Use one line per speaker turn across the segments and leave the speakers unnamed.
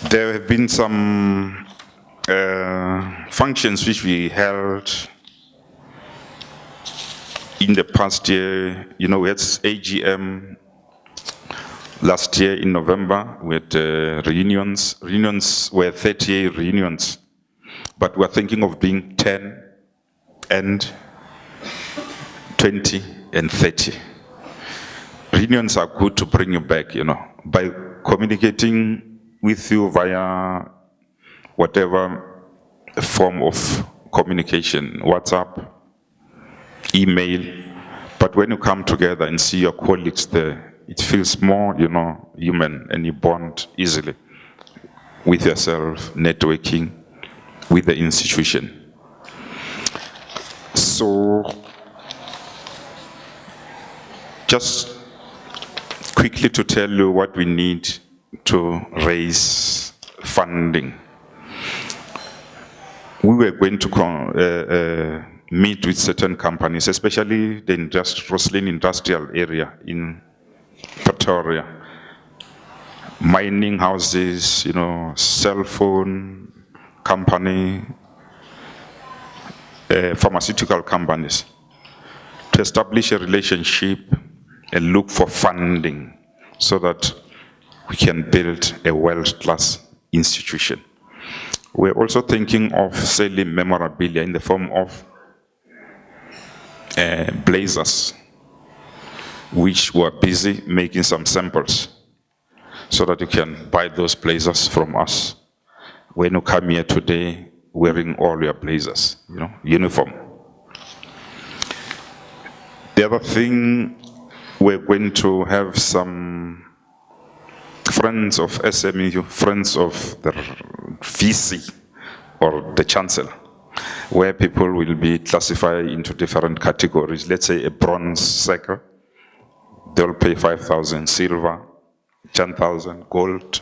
There have been some functions which we held in the past year. You know, we had AGM last year in November. We had reunions. Reunions were 30 reunions, but we're thinking of doing 10 and 20 and 30. Reunions are good to bring you back, you know, by communicating with you via whatever form of communication, WhatsApp, email. But when you come together and see your colleagues there, it feels more, you know, human, and you bond easily with yourself, networking with the institution. So, just quickly to tell you what we need to raise funding. We were going to meet with certain companies, especially the Roslyn industrial area in Pretoria. Mining houses, you know, cell phone company, pharmaceutical companies, to establish a relationship and look for funding so that we can build a world-class institution. We're also thinking of selling memorabilia in the form of blazers, which we're busy making some samples so that you can buy those blazers from us when you come here today wearing all your blazers, you know, uniform. The other thing, we're going to have some friends of SMU, friends of the VC or the Chancellor, where people will be classified into different categories. Let's say a bronze seeker, they'll pay 5,000, silver, 10,000, gold,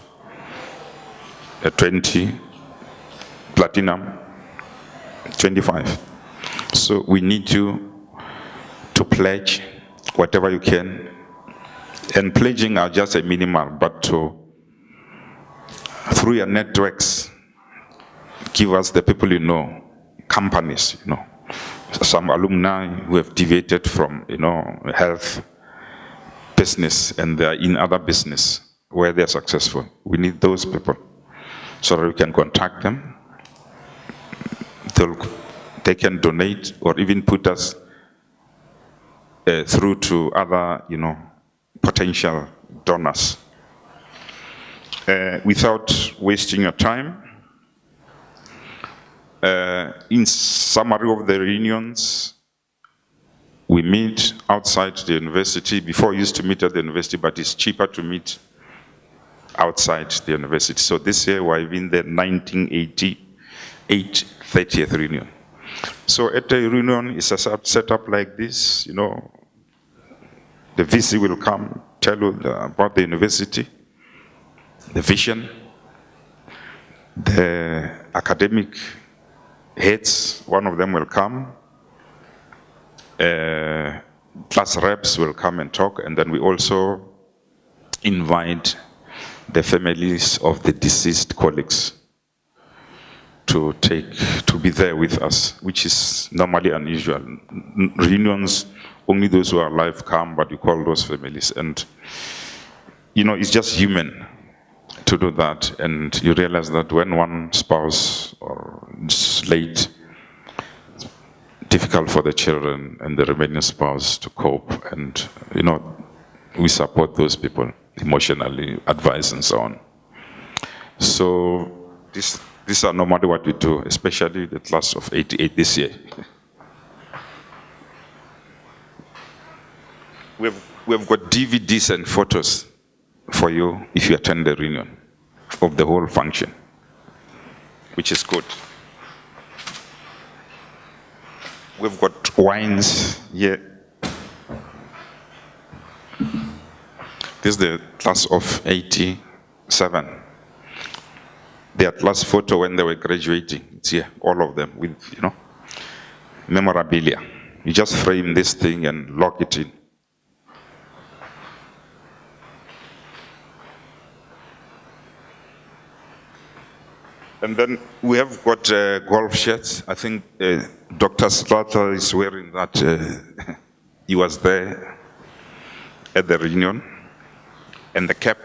20, platinum, 25. So we need you to pledge whatever you can. And pledging are just a minimal, but to, through your networks, give us the people you know, companies, you know, some alumni who have deviated from, you know, health business and they're in other business where they're successful. We need those people so that we can contact them. They can donate or even put us through to other, you know, potential donors. Without wasting your time, in summary of the reunions, we meet outside the university. Before we used to meet at the university, but it's cheaper to meet outside the university. So this year we're in the 1988 30th reunion. So at the reunion, it's set up like this, you know. The VC will come, tell you about the university, the vision, the academic heads, one of them will come, class reps will come and talk, and then we also invite the families of the deceased colleagues to be there with us, which is normally unusual. Reunions, only those who are alive come, but we call those families. And, you know, it's just human to do that. And you realize that when one spouse is late, it's difficult for the children and the remaining spouse to cope. And, you know, we support those people emotionally, advice and so on. So these are normally what we do, especially the class of 88 this year. We've got DVDs and photos for you if you attend the reunion of the whole function, which is good. We've got wines here. This is the class of 87. Their class photo when they were graduating, it's here, all of them with, you know, memorabilia. You just frame this thing and lock it in. And then we have got golf shirts. I think Dr. Strata is wearing that. He was there at the reunion. And the cap.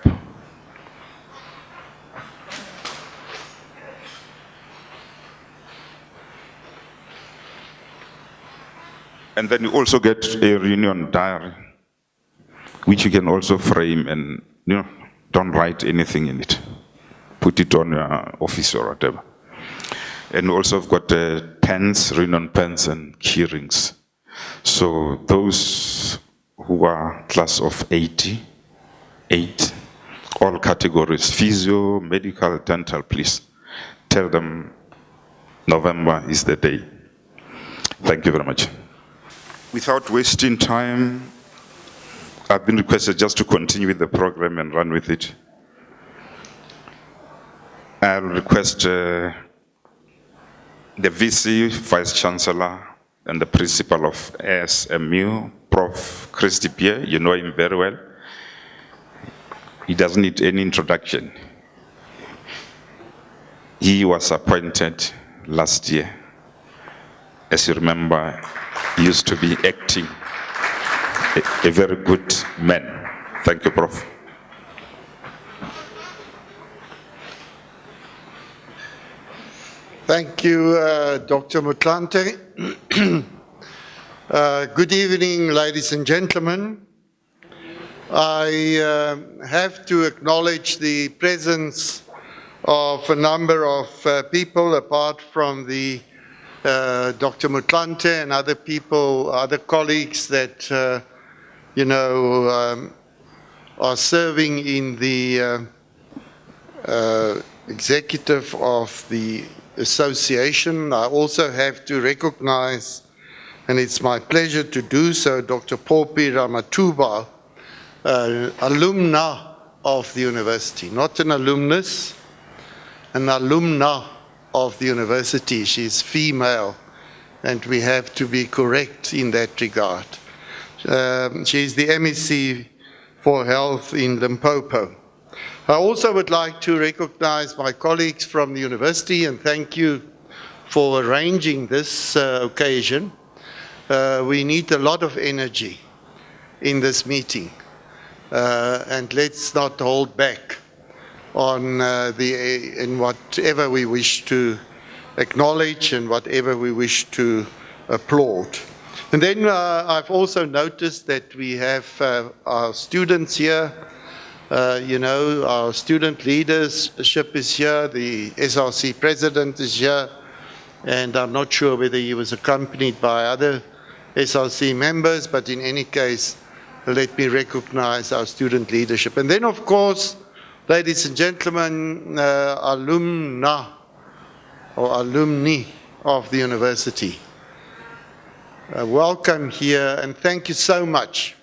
And then you also get a reunion diary, which you can also frame and, don't write anything in it. Put it on your office or whatever. And also I've got pens, reunion pens and key rings. So those who are class of 88, all categories, physio, medical, dental, please tell them November is the day. Thank you very much. Without wasting time, I've been requested just to continue with the program and run with it. I'll request the VC, Vice Chancellor, and the Principal of SMU, Prof. Christy Pierre. You know him very well. He doesn't need any introduction. He was appointed last year. As you remember, he used to be acting, a very good man. Thank you, Prof.
Thank you, Dr. Motlanthe. Good evening, ladies and gentlemen. I have to acknowledge the presence of a number of people apart from the Dr. Motlanthe and other people, other colleagues that, are serving in the executive of the association. I also have to recognize, and it's my pleasure to do so, Dr. Popi Ramatuba, alumna of the university, not an alumnus, an alumna of the university. She's female, and we have to be correct in that regard. She's the MEC for Health in Limpopo. I also would like to recognize my colleagues from the university and thank you for arranging this occasion. We need a lot of energy in this meeting, and let's not hold back on in whatever we wish to acknowledge and whatever we wish to applaud. And then I've also noticed that we have our students here. Our student leadership is here, the SRC president is here, and I'm not sure whether he was accompanied by other SRC members, but in any case, let me recognize our student leadership. And then, of course, ladies and gentlemen, alumna or alumni of the university. Welcome here, and thank you so much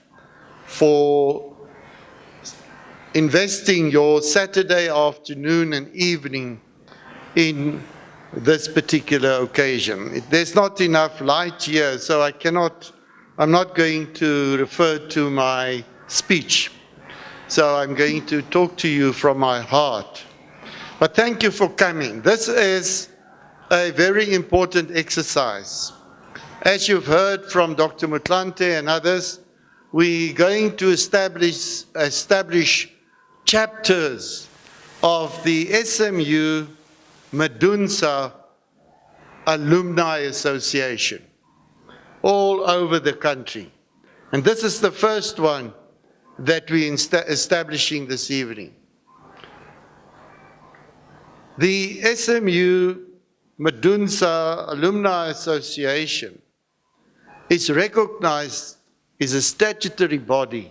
for investing your Saturday afternoon and evening in this particular occasion. There's not enough light here, so I'm not going to refer to my speech. So I'm going to talk to you from my heart. But thank you for coming. This is a very important exercise. As you've heard from Dr. Motlanthe and others, we're going to establish chapters of the SMU Medunsa Alumni Association all over the country. And this is the first one that we're establishing this evening. The SMU Medunsa Alumni Association is recognized, is a statutory body.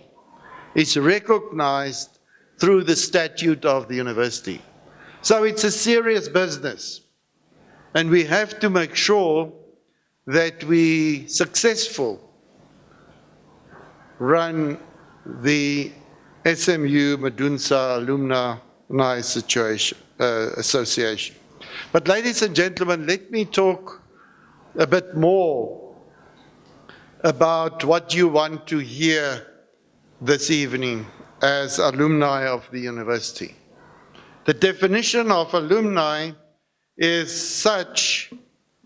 It's recognized through the statute of the university. So it's a serious business, and we have to make sure that we successfully run the SMU Medunsa Alumni Association. But ladies and gentlemen, let me talk a bit more about what you want to hear this evening as alumni of the university. The definition of alumni is such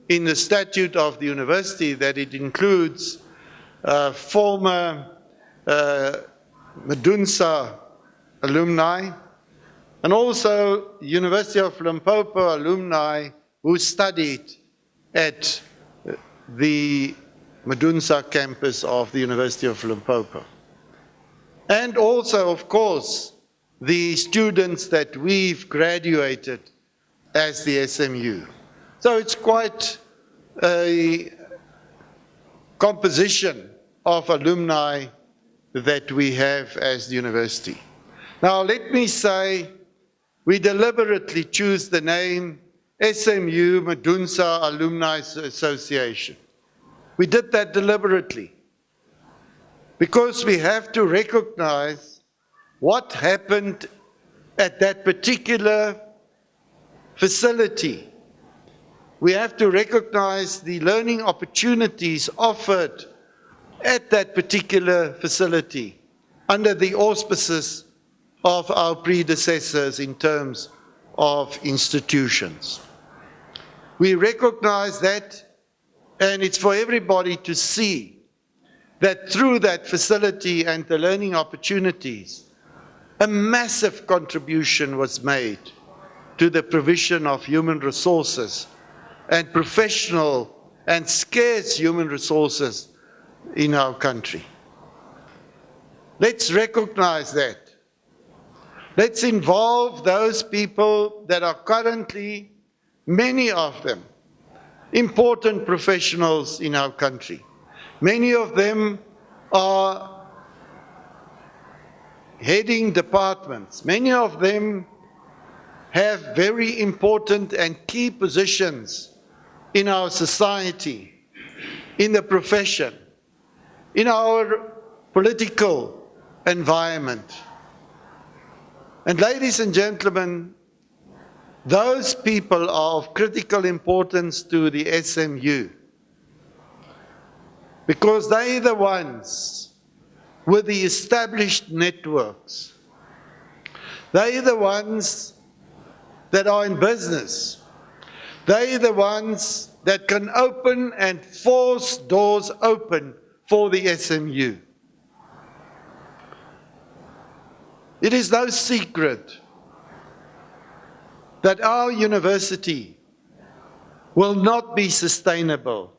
in the statute of the university that it includes former Medunsa alumni and also University of Limpopo alumni who studied at the Medunsa campus of the University of Limpopo. And also, of course, the students that we've graduated as the SMU. So it's quite a composition of alumni that we have as the university. Now let me say, we deliberately choose the name SMU Medunsa Alumni Association. We did that deliberately because we have to recognize what happened at that particular facility. We have to recognize the learning opportunities offered at that particular facility under the auspices of our predecessors in terms of institutions. We recognize that, and it's for everybody to see that through that facility and the learning opportunities, a massive contribution was made to the provision of human resources and professional and scarce human resources in our country. Let's recognize that. Let's involve those people that are currently, many of them, important professionals in our country. Many of them are heading departments. Many of them have very important and key positions in our society, in the profession, in our political environment. And ladies and gentlemen, those people are of critical importance to the SMU because they're the ones with the established networks. They're the ones that are in business. They're the ones that can open and force doors open for the SMU. It is no secret that our university will not be sustainable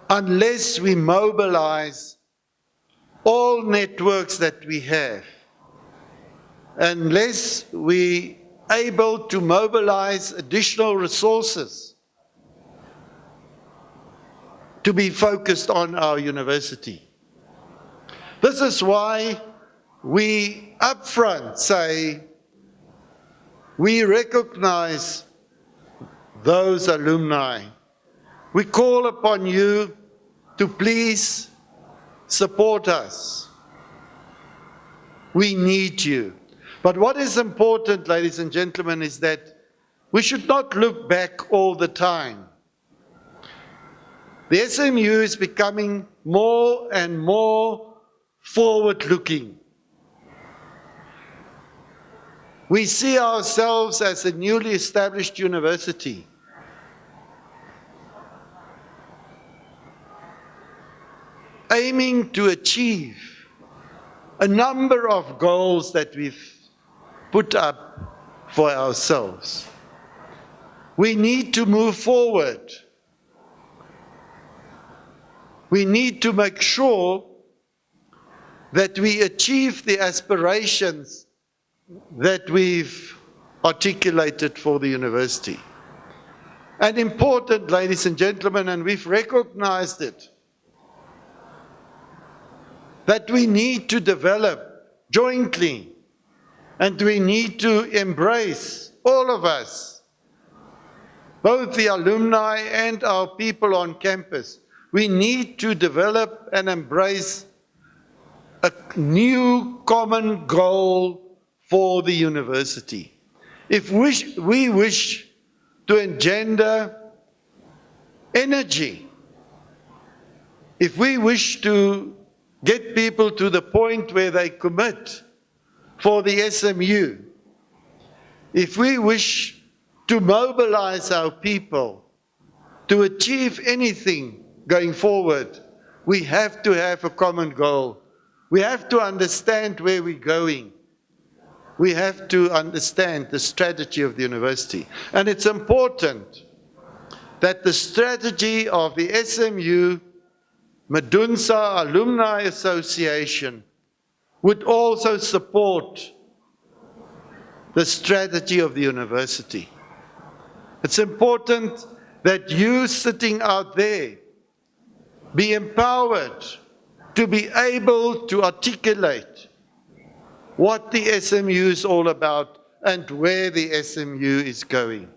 unless we mobilize all networks that we have, unless we are able to mobilize additional resources to be focused on our university. This is why we upfront say we recognize those alumni. We call upon you to please support us. We need you. But what is important, ladies and gentlemen, is that we should not look back all the time. The SMU is becoming more and more forward-looking. We see ourselves as a newly established university. Aiming to achieve a number of goals that we've put up for ourselves. We need to move forward. We need to make sure that we achieve the aspirations that we've articulated for the university. And important, ladies and gentlemen, and we've recognized it, that we need to develop jointly and we need to embrace, all of us, both the alumni and our people on campus. We need to develop and embrace a new common goal for the university. If we wish to engender energy, if we wish to get people to the point where they commit for the SMU, if we wish to mobilize our people, to achieve anything going forward, we have to have a common goal. We have to understand where we're going. We have to understand the strategy of the university. And it's important that the strategy of the SMU Medunsa Alumni Association would also support the strategy of the university. It's important that you sitting out there be empowered to be able to articulate what the SMU is all about and where the SMU is going.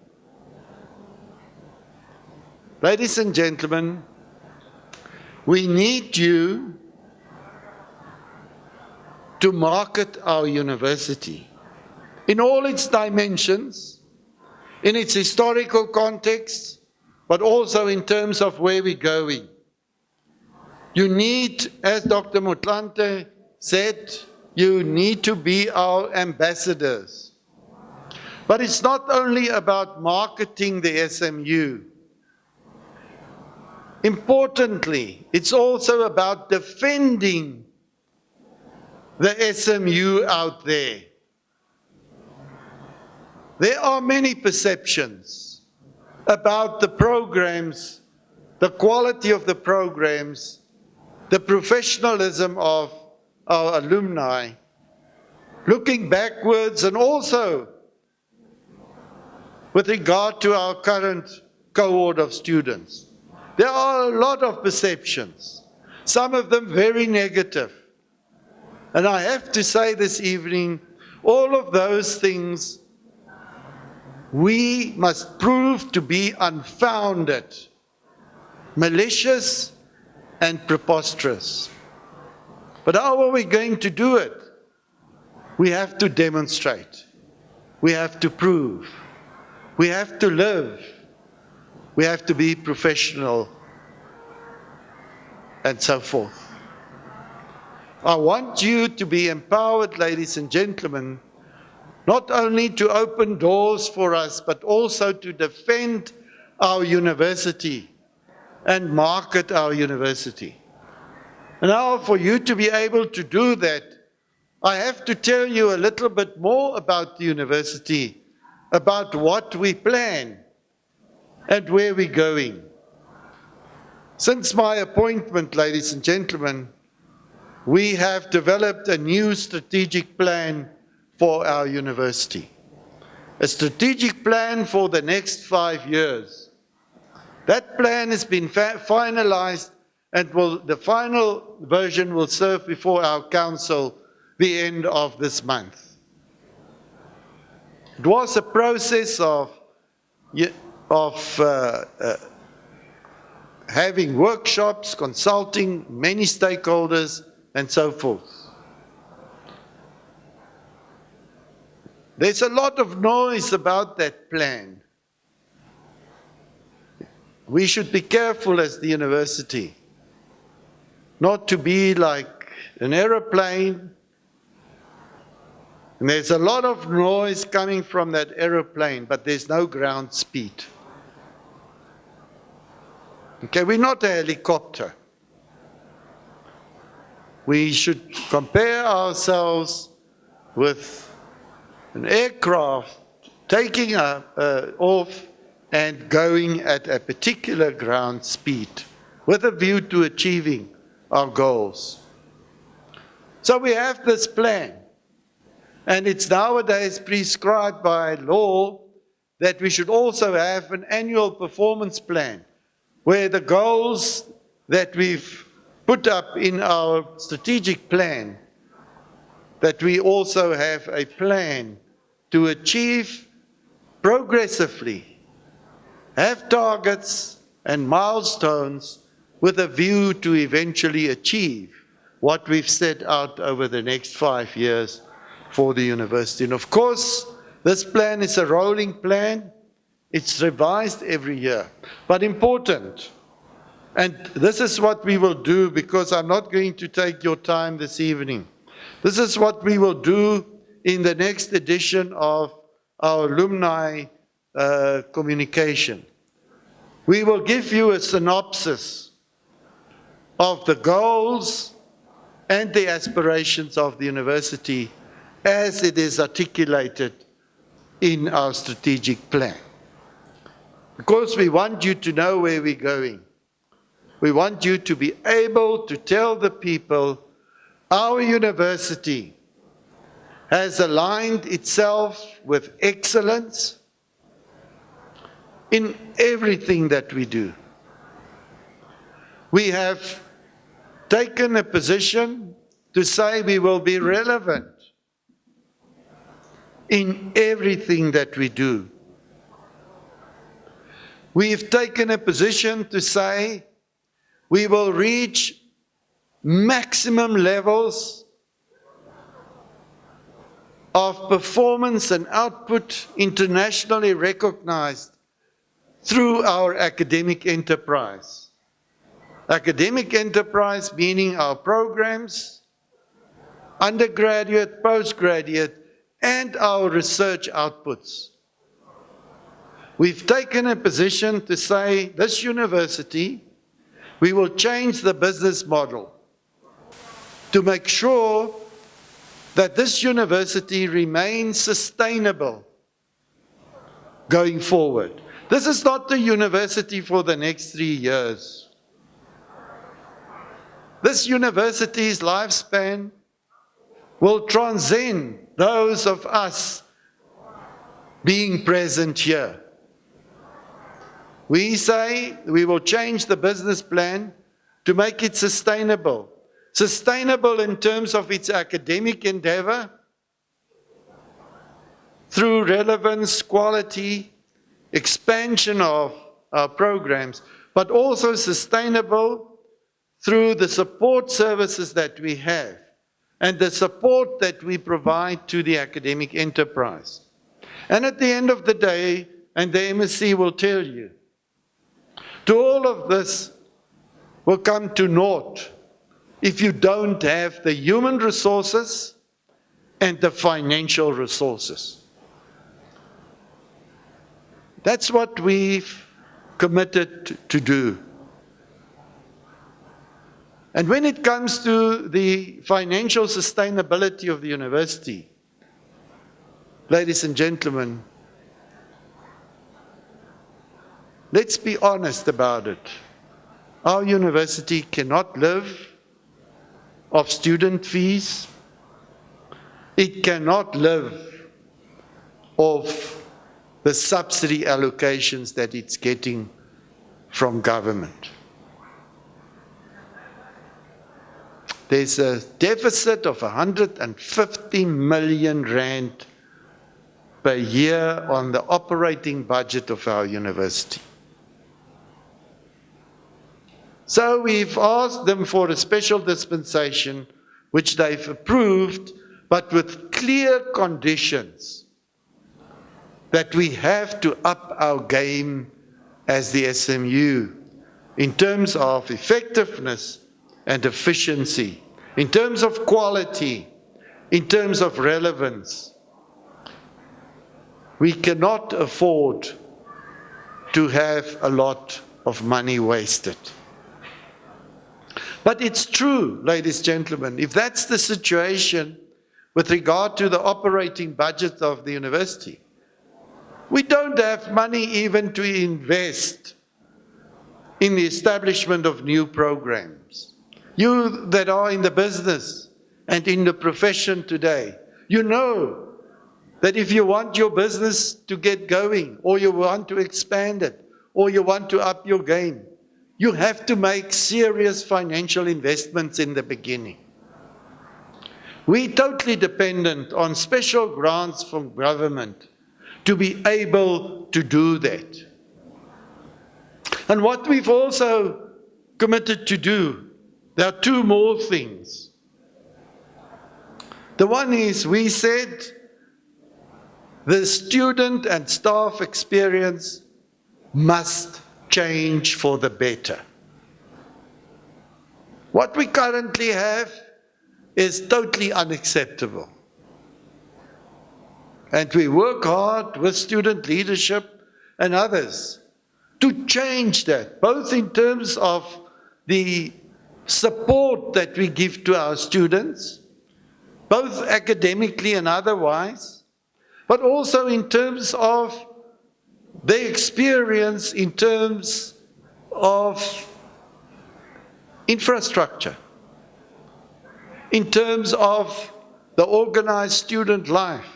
Ladies and gentlemen, we need you to market our university in all its dimensions, in its historical context, but also in terms of where we're going. You need, as Dr. Motlanthe said, you need to be our ambassadors. But it's not only about marketing the SMU. Importantly, it's also about defending the SMU out there. There are many perceptions about the programs, the quality of the programs, the professionalism of our alumni, looking backwards and also with regard to our current cohort of students. There are a lot of perceptions, some of them very negative. And I have to say this evening, all of those things we must prove to be unfounded, malicious, and preposterous. But how are we going to do it? We have to demonstrate. We have to prove. We have to live. We have to be professional, and so forth. I want you to be empowered, ladies and gentlemen, not only to open doors for us, but also to defend our university and market our university. And now, for you to be able to do that, I have to tell you a little bit more about the university, about what we plan and where we're going. Since my appointment, ladies and gentlemen, we have developed a new strategic plan for our university. A strategic plan for the next 5 years. That plan has been finalized, and the final version will serve before our council the end of this month. It was a process of having workshops, consulting many stakeholders, and so forth. There's a lot of noise about that plan. We should be careful as the university not to be like an aeroplane, and there's a lot of noise coming from that aeroplane, but there's no ground speed. Okay, we're not a helicopter. We should compare ourselves with an aircraft taking off and going at a particular ground speed with a view to achieving our goals. So we have this plan, and it's nowadays prescribed by law that we should also have an annual performance plan where the goals that we've put up in our strategic plan, that we also have a plan to achieve progressively, have targets and milestones with a view to eventually achieve what we've set out over the next 5 years for the university. And of course, this plan is a rolling plan. It's revised every year, but important. And this is what we will do, because I'm not going to take your time this evening. This is what we will do in the next edition of our alumni communication. We will give you a synopsis of the goals and the aspirations of the university as it is articulated in our strategic plan. Because we want you to know where we're going. We want you to be able to tell the people our university has aligned itself with excellence in everything that we do. We have taken a position to say we will be relevant in everything that we do. We've taken a position to say we will reach maximum levels of performance and output internationally recognized through our academic enterprise. Academic enterprise meaning our programs, undergraduate, postgraduate, and our research outputs. We've taken a position to say this university, we will change the business model to make sure that this university remains sustainable going forward. This is not the university for the next 3 years. This university's lifespan will transcend those of us being present here. We say we will change the business plan to make it sustainable. Sustainable in terms of its academic endeavor, through relevance, quality, expansion of our programs, but also sustainable through the support services that we have and the support that we provide to the academic enterprise. And at the end of the day, and the MSc will tell you, to all of this will come to naught if you don't have the human resources and the financial resources. That's what we've committed to do. And when it comes to the financial sustainability of the university, ladies and gentlemen, let's be honest about it. Our university cannot live off student fees. It cannot live off the subsidy allocations that it's getting from government. There's a deficit of 150 million rand per year on the operating budget of our university. So we've asked them for a special dispensation, which they've approved, but with clear conditions that we have to up our game as the SMU in terms of effectiveness and efficiency, in terms of quality, in terms of relevance. We cannot afford to have a lot of money wasted. But it's true, ladies and gentlemen, if that's the situation with regard to the operating budget of the university, we don't have money even to invest in the establishment of new programs. You that are in the business and in the profession today, you know that if you want your business to get going, or you want to expand it, or you want to up your game, you have to make serious financial investments in the beginning. We're totally dependent on special grants from government to be able to do that. And what we've also committed to do, there are two more things. The one is, we said the student and staff experience must change for the better. What we currently have is totally unacceptable. And we work hard with student leadership and others to change that, both in terms of the support that we give to our students, both academically and otherwise, but also in terms of their experience in terms of infrastructure, in terms of the organized student life.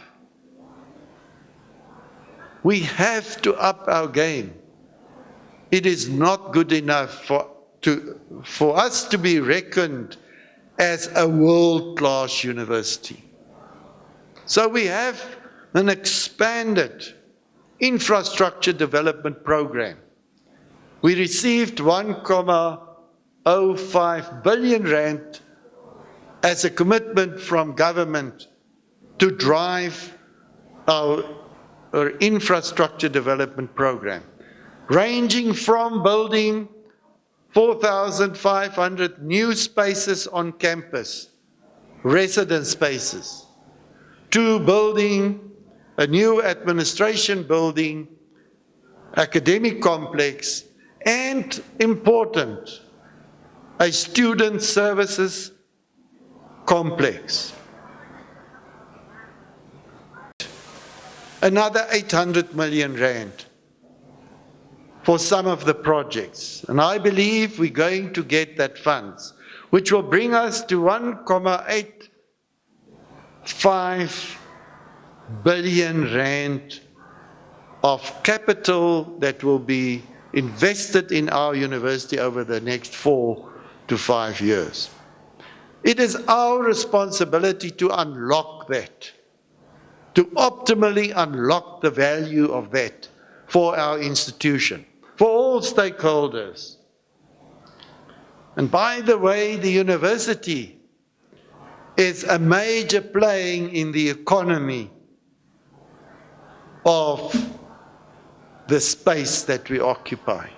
We have to up our game. It is not good enough for us to be reckoned as a world-class university. So we have an expanded infrastructure development program. We received 1.05 billion rand as a commitment from government to drive our infrastructure development program, ranging from building 4,500 new spaces on campus, residence spaces, to building a new administration building, academic complex, and important, a student services complex. Another 800 million rand for some of the projects. And I believe we're going to get that funds, which will bring us to 1.85 billion rand of capital that will be invested in our university over the next 4 to 5 years. It is our responsibility to unlock that, to optimally unlock the value of that for our institution, for all stakeholders. And by the way, the university is a major player in the economy of the space that we occupy.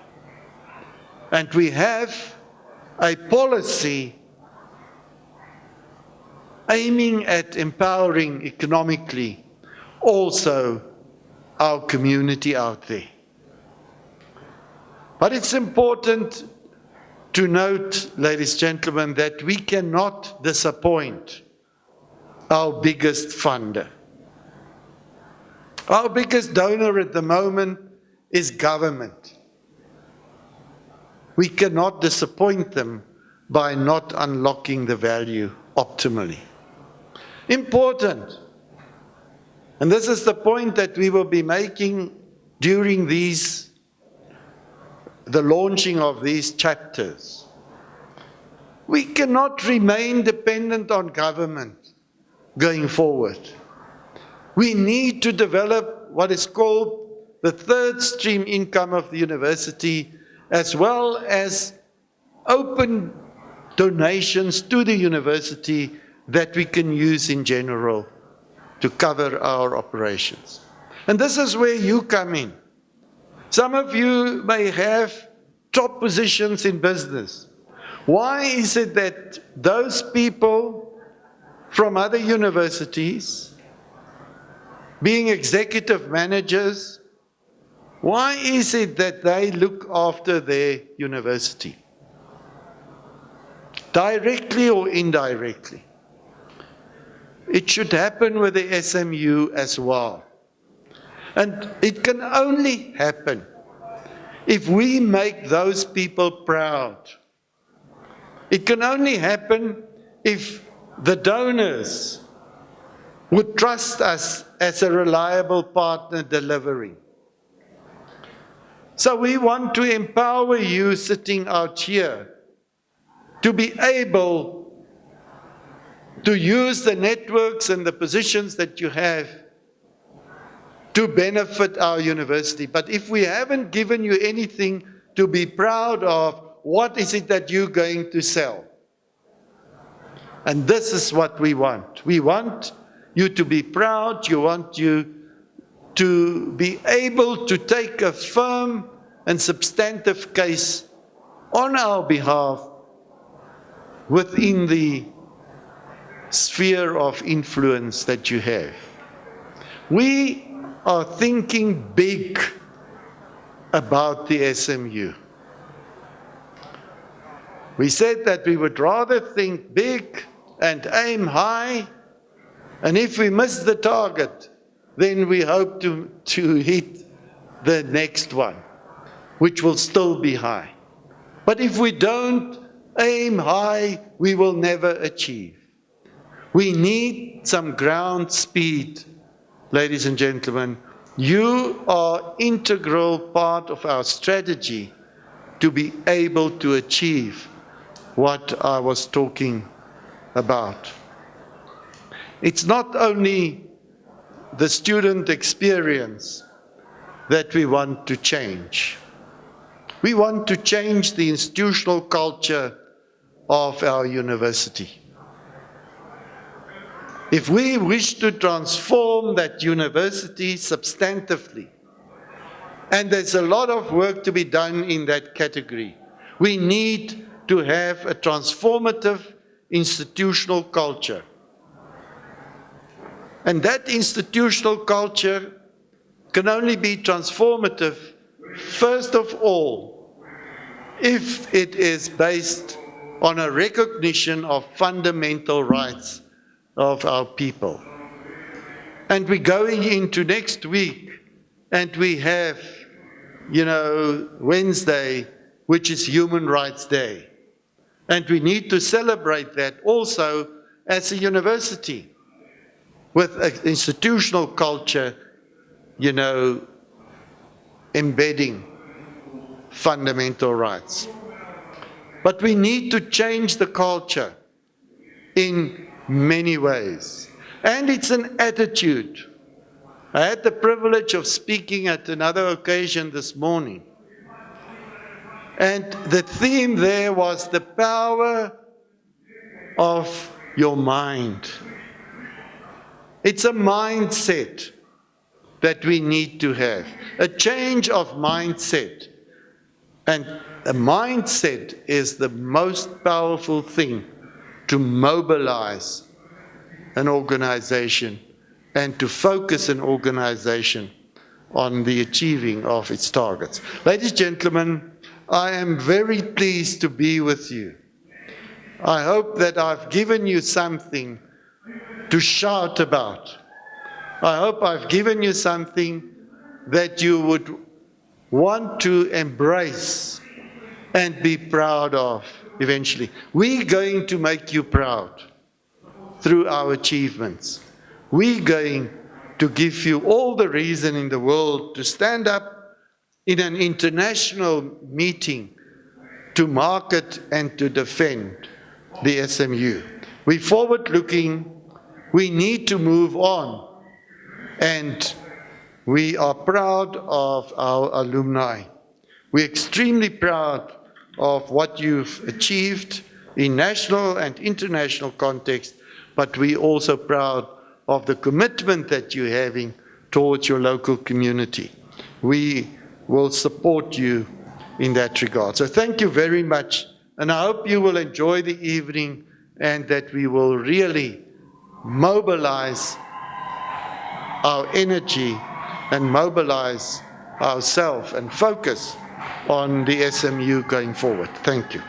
And we have a policy aiming at empowering economically also our community out there. But it's important to note, ladies and gentlemen, that we cannot disappoint our biggest funder. Our biggest donor at the moment is government. We cannot disappoint them by not unlocking the value optimally. Important, and this is the point that we will be making during the launching of these chapters. We cannot remain dependent on government going forward. We need to develop what is called the third stream income of the university, as well as open donations to the university that we can use in general to cover our operations. And this is where you come in. Some of you may have top positions in business. Why is it that those people from other universities, being executive managers, why is it that they look after their university? Directly or indirectly? It should happen with the SMU as well. And it can only happen if we make those people proud. It can only happen if the donors would trust us as a reliable partner delivering. So we want to empower you sitting out here to be able to use the networks and the positions that you have to benefit our university. But if we haven't given you anything to be proud of, what is it that you're going to sell? And this is what we want. We want you to be proud. You want you to be able to take a firm and substantive case on our behalf within the sphere of influence that you have. We are thinking big about the SMU. We said that we would rather think big and aim high, and if we miss the target, then we hope to hit the next one, which will still be high. But if we don't aim high, we will never achieve. We need some ground speed, ladies and gentlemen. You are integral part of our strategy to be able to achieve what I was talking about. It's not only the student experience that we want to change. We want to change the institutional culture of our university. If we wish to transform that university substantively, and there's a lot of work to be done in that category, we need to have a transformative institutional culture. And that institutional culture can only be transformative, first of all, if it is based on a recognition of fundamental rights of our people. And we're going into next week, and we have, Wednesday, which is Human Rights Day. And we need to celebrate that also as a university, with an institutional culture, embedding fundamental rights. But we need to change the culture in many ways. And it's an attitude. I had the privilege of speaking at another occasion this morning. And the theme there was the power of your mind. It's a mindset that we need to have, a change of mindset. And a mindset is the most powerful thing to mobilize an organization and to focus an organization on the achieving of its targets. Ladies and gentlemen, I am very pleased to be with you. I hope that I've given you something to shout about. I hope I've given you something that you would want to embrace and be proud of eventually. We're going to make you proud through our achievements. We're going to give you all the reason in the world to stand up in an international meeting to market and to defend the SMU. We're forward-looking. We need to move on, and we are proud of our alumni. We're extremely proud of what you've achieved in national and international context, but we're also proud of the commitment that you're having towards your local community. We will support you in that regard. So thank you very much, and I hope you will enjoy the evening and that we will really mobilize our energy and mobilize ourselves and focus on the SMU going forward. Thank you.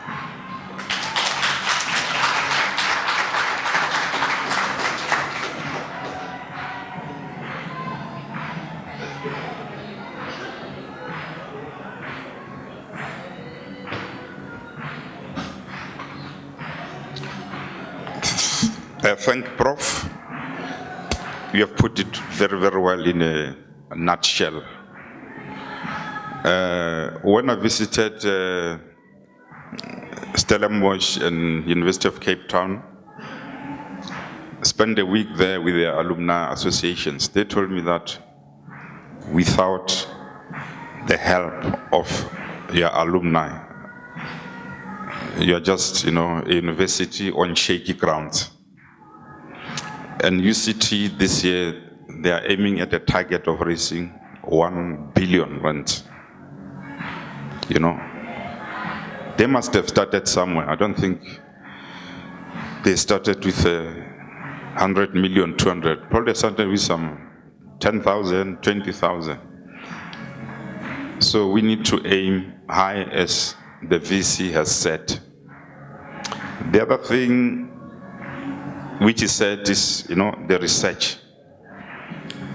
I thank Prof. You have put it very, very well in a nutshell. When I visited Stellenbosch and University of Cape Town, spent a week there with the alumni associations, they told me that without the help of your alumni, you're just, a university on shaky ground. And UCT this year, they are aiming at a target of raising 1 billion rand. They must have started somewhere. I don't think they started with 100 million, 200. Probably started with some 10,000, 20,000. So we need to aim high, as the VC has said. The other thing which is said is, the research.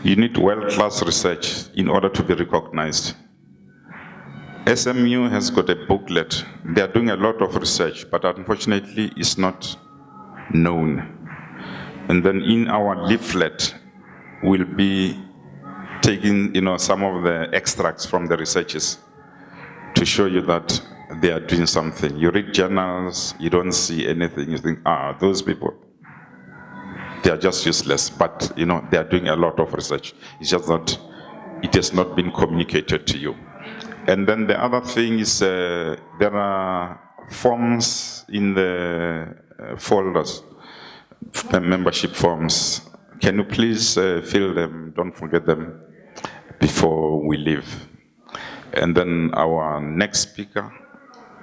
You need world-class research in order to be recognized. SMU has got a booklet. They are doing a lot of research, but unfortunately it's not known. And then in our leaflet, we'll be taking some of the extracts from the researchers to show you that they are doing something. You read journals, you don't see anything, you think, those people, they are just useless, but they are doing a lot of research. It's just that it has not been communicated to you. And then the other thing is there are forms in the folders, membership forms. Can you please fill them, don't forget them before we leave. And then our next speaker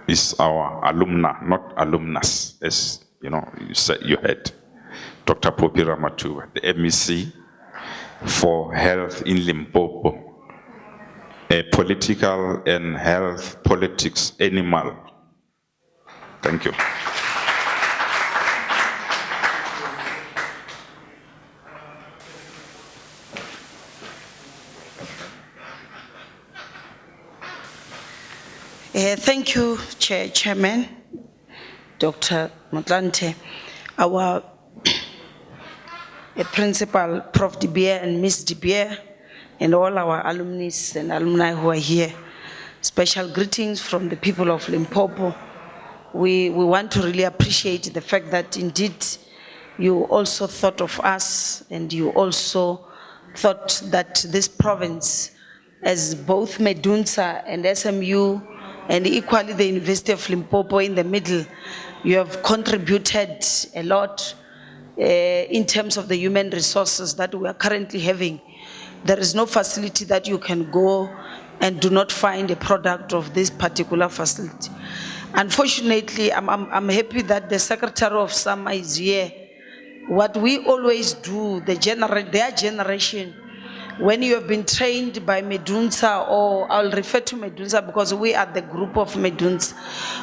is our alumna, not alumnus, as you heard. Dr. Poppy Ramatu, the MEC for Health in Limpopo, a political and health politics animal. Thank you.
Thank you, Chairman, Dr. Motlanthe, our Principal, Prof. De Beer and Ms. De Beer, and all our alumni and alumni who are here. Special greetings from the people of Limpopo. We want to really appreciate the fact that indeed you also thought of us, and you also thought that this province, as both Medunsa and SMU, and equally the University of Limpopo in the middle, you have contributed a lot in terms of the human resources that we are currently having. There is no facility that you can go and do not find a product of this particular facility. Unfortunately, I'm happy that the Secretary of Summer is here. What we always do, their generation, when you have been trained by Medunsa, or I'll refer to Medunsa because we are the group of Medunsa.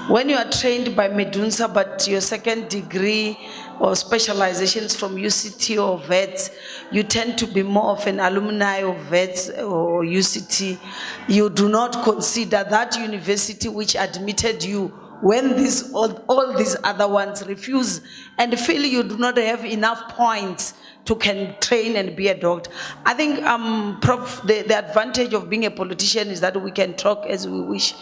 When you are trained by Medunsa, but your second degree or specializations from UCT or VETS, you tend to be more of an alumni of VETS or UCT. You do not consider that university which admitted you when all these other ones refuse and feel you do not have enough points to can train and be a doctor. I think Prof, the advantage of being a politician is that we can talk as we wish.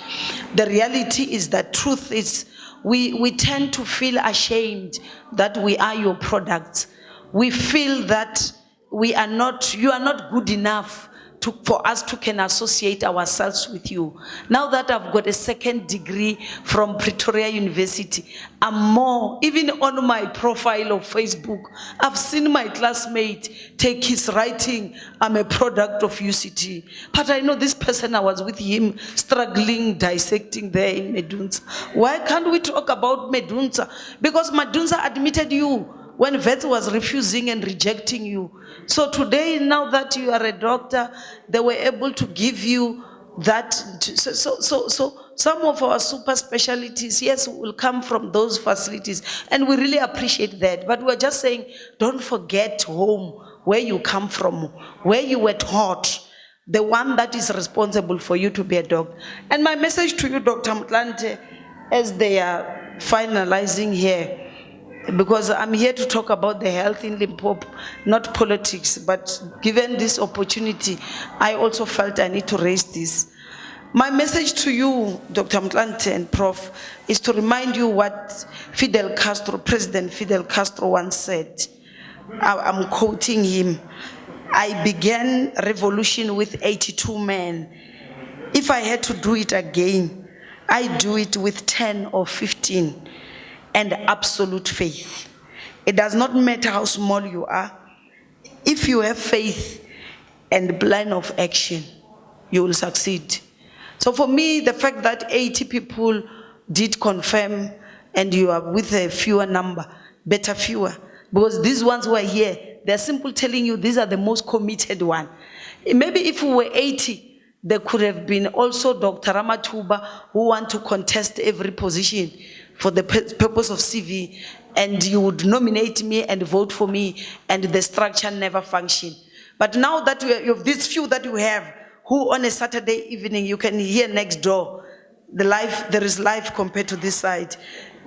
The reality is that truth is we tend to feel ashamed that we are your products. We feel that you are not good enough for us to can associate ourselves with you. Now that I've got a second degree from Pretoria University, I'm more, even on my profile of Facebook, I've seen my classmate take his writing, I'm a product of UCT. But I know this person, I was with him struggling, dissecting there in Medunsa. Why can't we talk about Medunsa? Because Medunsa admitted you when VETS was refusing and rejecting you. So today, now that you are a doctor, they were able to give you that. So some of our super specialties, yes, will come from those facilities, and we really appreciate that. But we're just saying, don't forget home, where you come from, where you were taught, the one that is responsible for you to be a doctor. And my message to you, Dr. Motlanthe, as they are finalizing here, because I'm here to talk about the health in Limpopo, not politics, but given this opportunity, I also felt I need to raise this. My message to you, Dr. Motlanthe and Prof, is to remind you what President Fidel Castro once said. I'm quoting him. I began revolution with 82 men. If I had to do it again, I do it with 10 or 15. And absolute faith. It does not matter how small you are. If you have faith and plan of action, you will succeed. So for me, the fact that 80 people did confirm and you are with a fewer number, better fewer, because these ones who are here, they're simply telling you these are the most committed one. Maybe if we were 80, There could have been also Dr. Ramathuba who want to contest every position for the purpose of CV, and you would nominate me and vote for me, and the structure never function. But now that you have these few that you have, who on a Saturday evening you can hear next door, there is life compared to this side.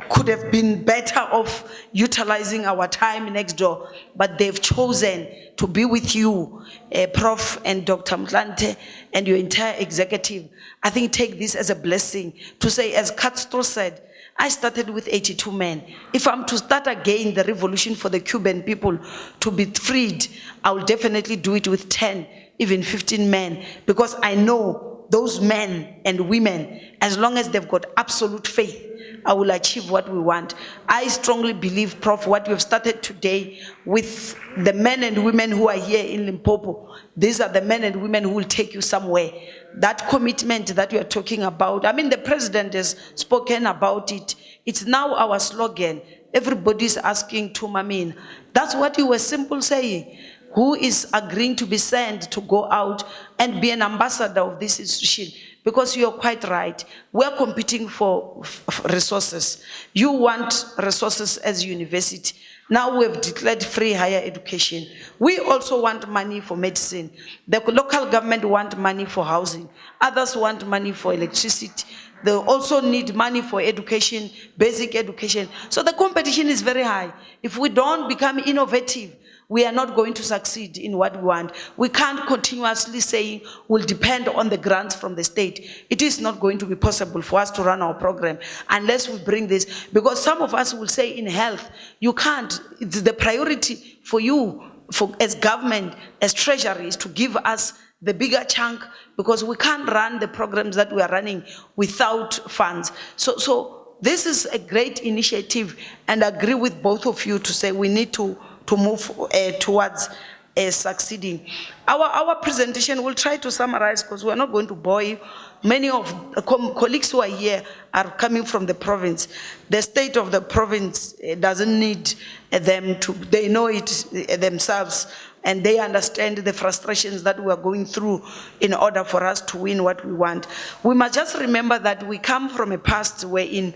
Could have been better off utilizing our time next door, but they've chosen to be with you, Prof. and Dr. Mtlante and your entire executive. I think take this as a blessing to say, as Castro said, I started with 82 men. If I'm to start again the revolution for the Cuban people to be freed, I will definitely do it with 10, even 15 men, because I know those men and women, as long as they've got absolute faith, I will achieve what we want. I strongly believe, Prof, what you have started today with the men and women who are here in Limpopo, these are the men and women who will take you somewhere. That commitment that you are talking about, I mean, the president has spoken about it. It's now our slogan. Everybody's asking to Mamin. That's what you were simple saying. Who is agreeing to be sent to go out and be an ambassador of this institution? Because you're quite right. We're competing for resources. You want resources as university. Now we've declared free higher education. We also want money for medicine. The local government want money for housing. Others want money for electricity. They also need money for education, basic education. So the competition is very high. If we don't become innovative, we are not going to succeed in what we want. We can't continuously say we'll depend on the grants from the state. It is not going to be possible for us to run our program unless we bring this. Because some of us will say in health, you can't. It's the priority for you, as government, as treasury, is to give us the bigger chunk, because we can't run the programs that we are running without funds. So this is a great initiative, and I agree with both of you to say we need to move towards succeeding. Our presentation will try to summarize, because we're not going to bore you. Many of the colleagues who are here are coming from the province. The state of the province doesn't need them to, they know it themselves, and they understand the frustrations that we are going through in order for us to win what we want. We must just remember that we come from a past wherein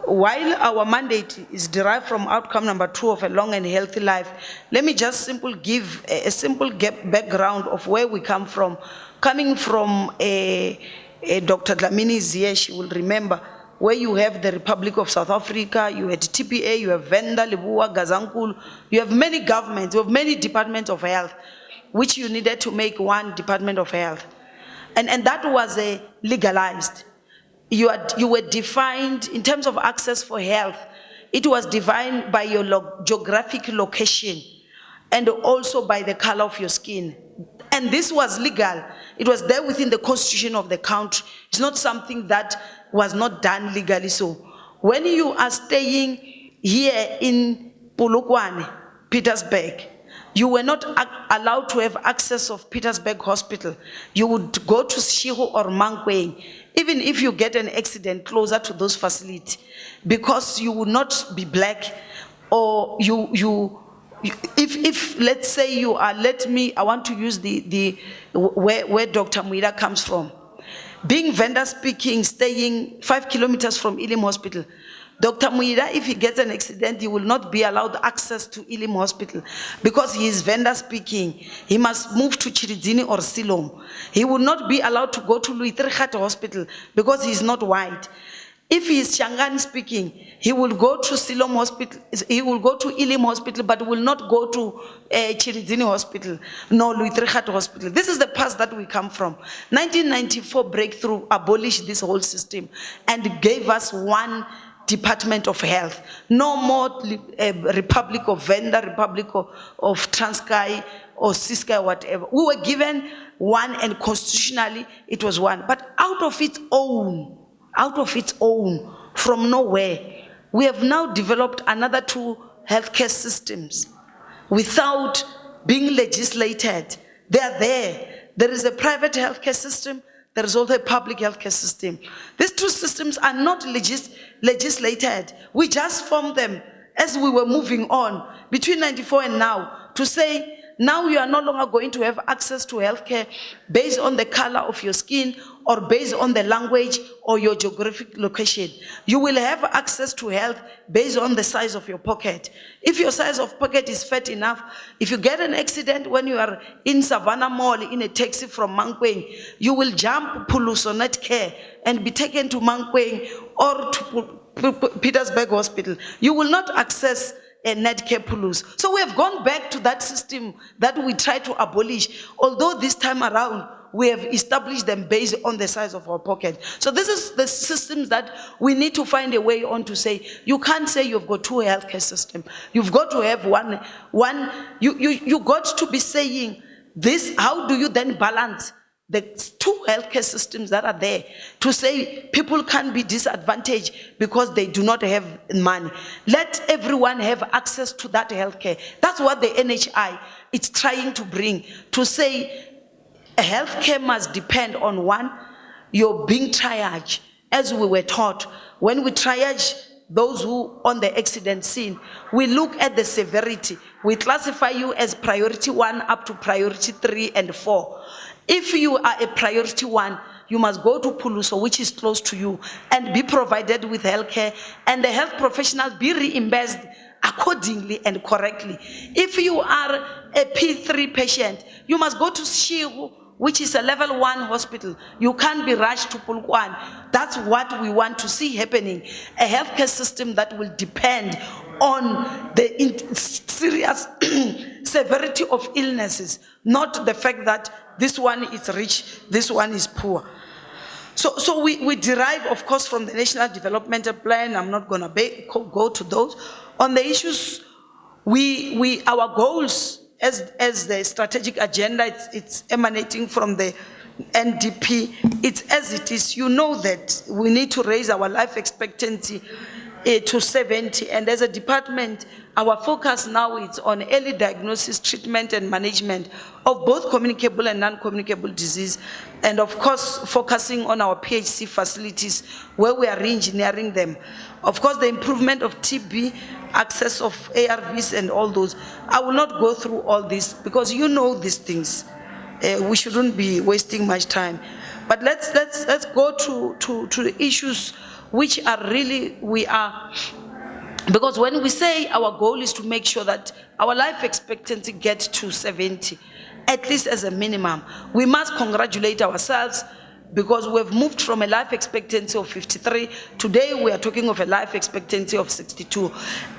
while our mandate is derived from outcome number 2 of a long and healthy life, let me just give a simple background of where we come from. Coming from Dr. Dlamini is here, she will remember, where you have the Republic of South Africa, you had TPA, you have Venda, Libua, Gazankulu, you have many governments, you have many departments of health, which you needed to make one department of health. And that was legalized. You were defined in terms of access for health. It was defined by your geographic location and also by the color of your skin. And this was legal. It was there within the constitution of the country. It's not something that was not done legally. So when you are staying here in Polokwane, Petersburg, you were not allowed to have access of Petersburg Hospital. You would go to Shiho or Mankweng, even if you get an accident closer to those facilities, because you would not be black, or if let's say you are, I want to use where Dr. Muida comes from. Being vendor speaking, staying 5 kilometers from Elim Hospital, Dr. Muida, if he gets an accident, he will not be allowed access to Elim Hospital because he is vendor speaking. He must move to Chirizini or Silom. He will not be allowed to go to Louis Trichardt Hospital because he is not white. If he is Shangaan speaking, he will go to Silom Hospital, he will go to Elim Hospital, but will not go to Chirizini Hospital, no Louis Trichardt Hospital. This is the past that we come from. 1994 breakthrough abolished this whole system and gave us one Department of Health. No more Republic of Venda, Republic of Transkei or Ciskei, whatever. We were given one, and constitutionally it was one. But out of its own, from nowhere, we have now developed another 2 healthcare systems without being legislated. They are there. There is a private healthcare system. There is also a public healthcare system. These 2 systems are not legislated. We just formed them as we were moving on between 94 and now to say now you are no longer going to have access to healthcare based on the color of your skin or based on the language or your geographic location. You will have access to health based on the size of your pocket. If your size of pocket is fat enough, if you get an accident when you are in Savannah Mall in a taxi from Mankweng, you will jump Puluso Netcare and be taken to Mankweng or to Petersburg Hospital. You will not access a Netcare Pulus. So we have gone back to that system that we try to abolish, although this time around we have established them based on the size of our pocket. So this is the systems that we need to find a way on to say, you can't say you've got two healthcare systems. You've got to have one. You got to be saying this, how do you then balance the two healthcare systems that are there to say people can't be disadvantaged because they do not have money. Let everyone have access to that healthcare. That's what the NHI is trying to bring, to say healthcare must depend on one, you're being triaged, as we were taught. When we triage those who on the accident scene, we look at the severity. We classify you as priority 1 up to priority 3 and 4. If you are a priority 1, you must go to Puluso, which is close to you, and be provided with healthcare, and the health professionals be reimbursed accordingly and correctly. If you are a P3 patient, you must go to Shiru, which is a level 1 hospital. You can't be rushed to Pulkwan. That's what we want to see happening. A healthcare system that will depend on the serious severity of illnesses, not the fact that this one is rich, this one is poor. So we derive, of course, from the National Developmental Plan. I'm not gonna go to those. On the issues, our goals, as the strategic agenda, it's emanating from the NDP, it's as it is. You know that we need to raise our life expectancy to 70, and as a department, our focus now is on early diagnosis, treatment, and management of both communicable and non-communicable disease, and of course, focusing on our PHC facilities where we are re-engineering them. Of course, the improvement of TB, access of ARVs, and all those. I will not go through all this because you know these things. We shouldn't be wasting much time. But let's go to the issues which are really, because when we say our goal is to make sure that our life expectancy gets to 70, at least as a minimum, we must congratulate ourselves because we've moved from a life expectancy of 53. Today we are talking of a life expectancy of 62.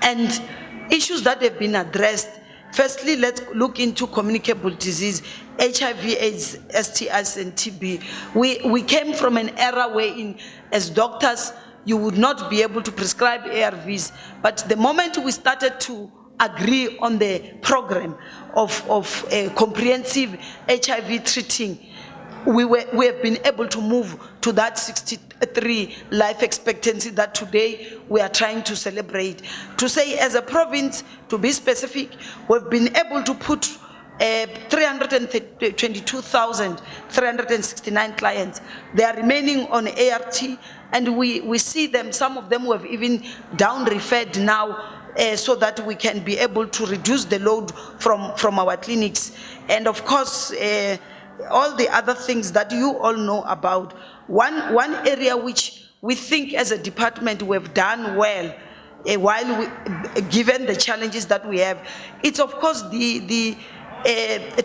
And issues that have been addressed, firstly, let's look into communicable disease, HIV, AIDS, STIs, and TB. We came from an era wherein, as doctors, you would not be able to prescribe ARVs. But the moment we started to agree on the program of a comprehensive HIV treating, we have been able to move to that 63 life expectancy that today we are trying to celebrate. To say, as a province, to be specific, we've been able to put 322,369 clients. They are remaining on ART, and we see them, some of them who have even down referred now, so that we can be able to reduce the load from our clinics. And of course, all the other things that you all know about. One area which we think as a department we have done well, given the challenges that we have, it's of course the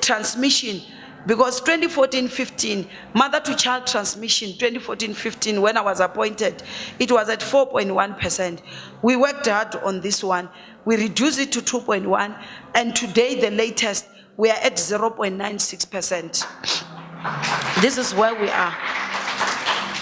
transmission. Because 2014-15, mother-to-child transmission, 2014-15, when I was appointed, it was at 4.1%. We worked hard on this one. We reduced it to 2.1, and today, the latest, we are at 0.96%. This is where we are.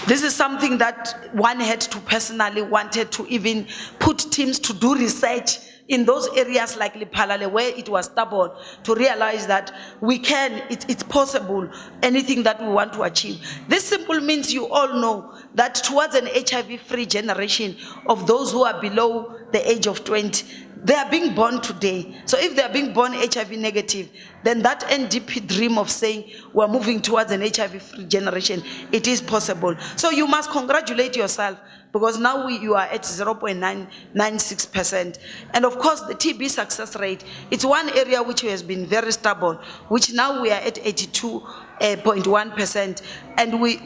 This is something that one had to personally wanted to even put teams to do research in those areas like Lipalale, where it was stubborn, to realize that we can, it's possible, anything that we want to achieve. This simple means you all know that towards an HIV-free generation of those who are below the age of 20, They are being born today. So if they are being born HIV negative, then that NDP dream of saying we're moving towards an HIV-free generation, it is possible. So you must congratulate yourself, because now you are at 0.996%. And of course, the TB success rate, it's one area which has been very stubborn, which now we are at 82.1%. And we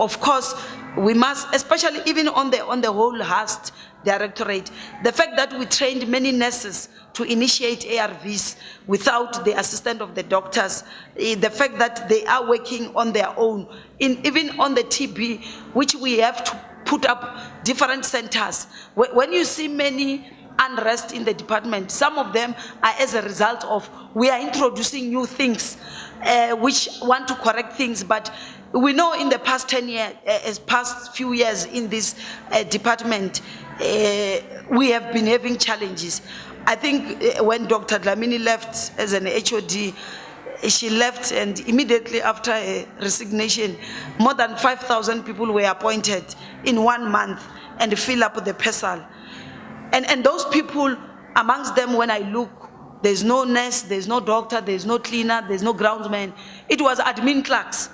of course, we must, especially even on the whole HAST directorate, the fact that we trained many nurses to initiate ARVs without the assistance of the doctors, the fact that they are working on their own, even on the TB, which we have to put up different centers. When you see many unrest in the department, some of them are as a result of we are introducing new things, which want to correct things, but we know in the past 10 years, past few years in this department, we have been having challenges. I think when Dr. Dlamini left as an HOD, she left, and immediately after her resignation, more than 5,000 people were appointed in 1 month and fill up the PESAL. And those people, amongst them, when I look, there's no nurse, there's no doctor, there's no cleaner, there's no groundsman. It was admin clerks.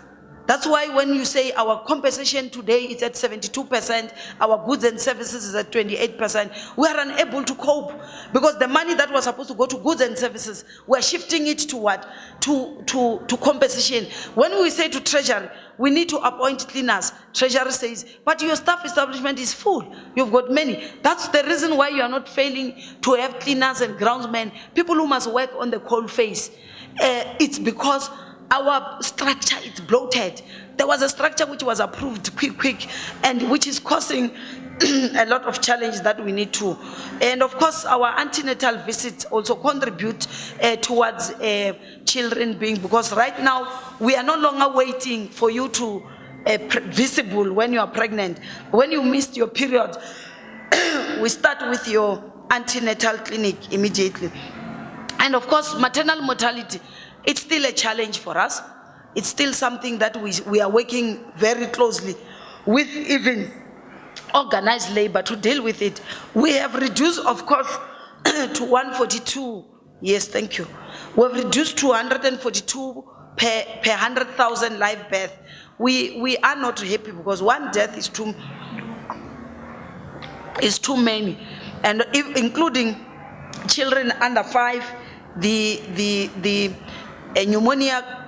That's why when you say our compensation today is at 72%, our goods and services is at 28%, we are unable to cope, because the money that was supposed to go to goods and services, we're shifting it to what? To compensation. When we say to Treasury, we need to appoint cleaners, Treasury says, but your staff establishment is full. You've got many. That's the reason why you are not failing to have cleaners and groundsmen, people who must work on the coal face. It's because our structure is bloated. There was a structure which was approved quick, and which is causing a lot of challenge that we need to. And of course, our antenatal visits also contribute towards children being, because right now we are no longer waiting for you to visible when you are pregnant. When you missed your period, we start with your antenatal clinic immediately. And of course, maternal mortality, it's still a challenge for us. It's still something that we are working very closely with even organized labor to deal with it. We have reduced, of course, to 142. Yes, thank you. We've reduced to 142 per 100,000 live birth. We are not happy, because one death is too many, and including children under 5, the pneumonia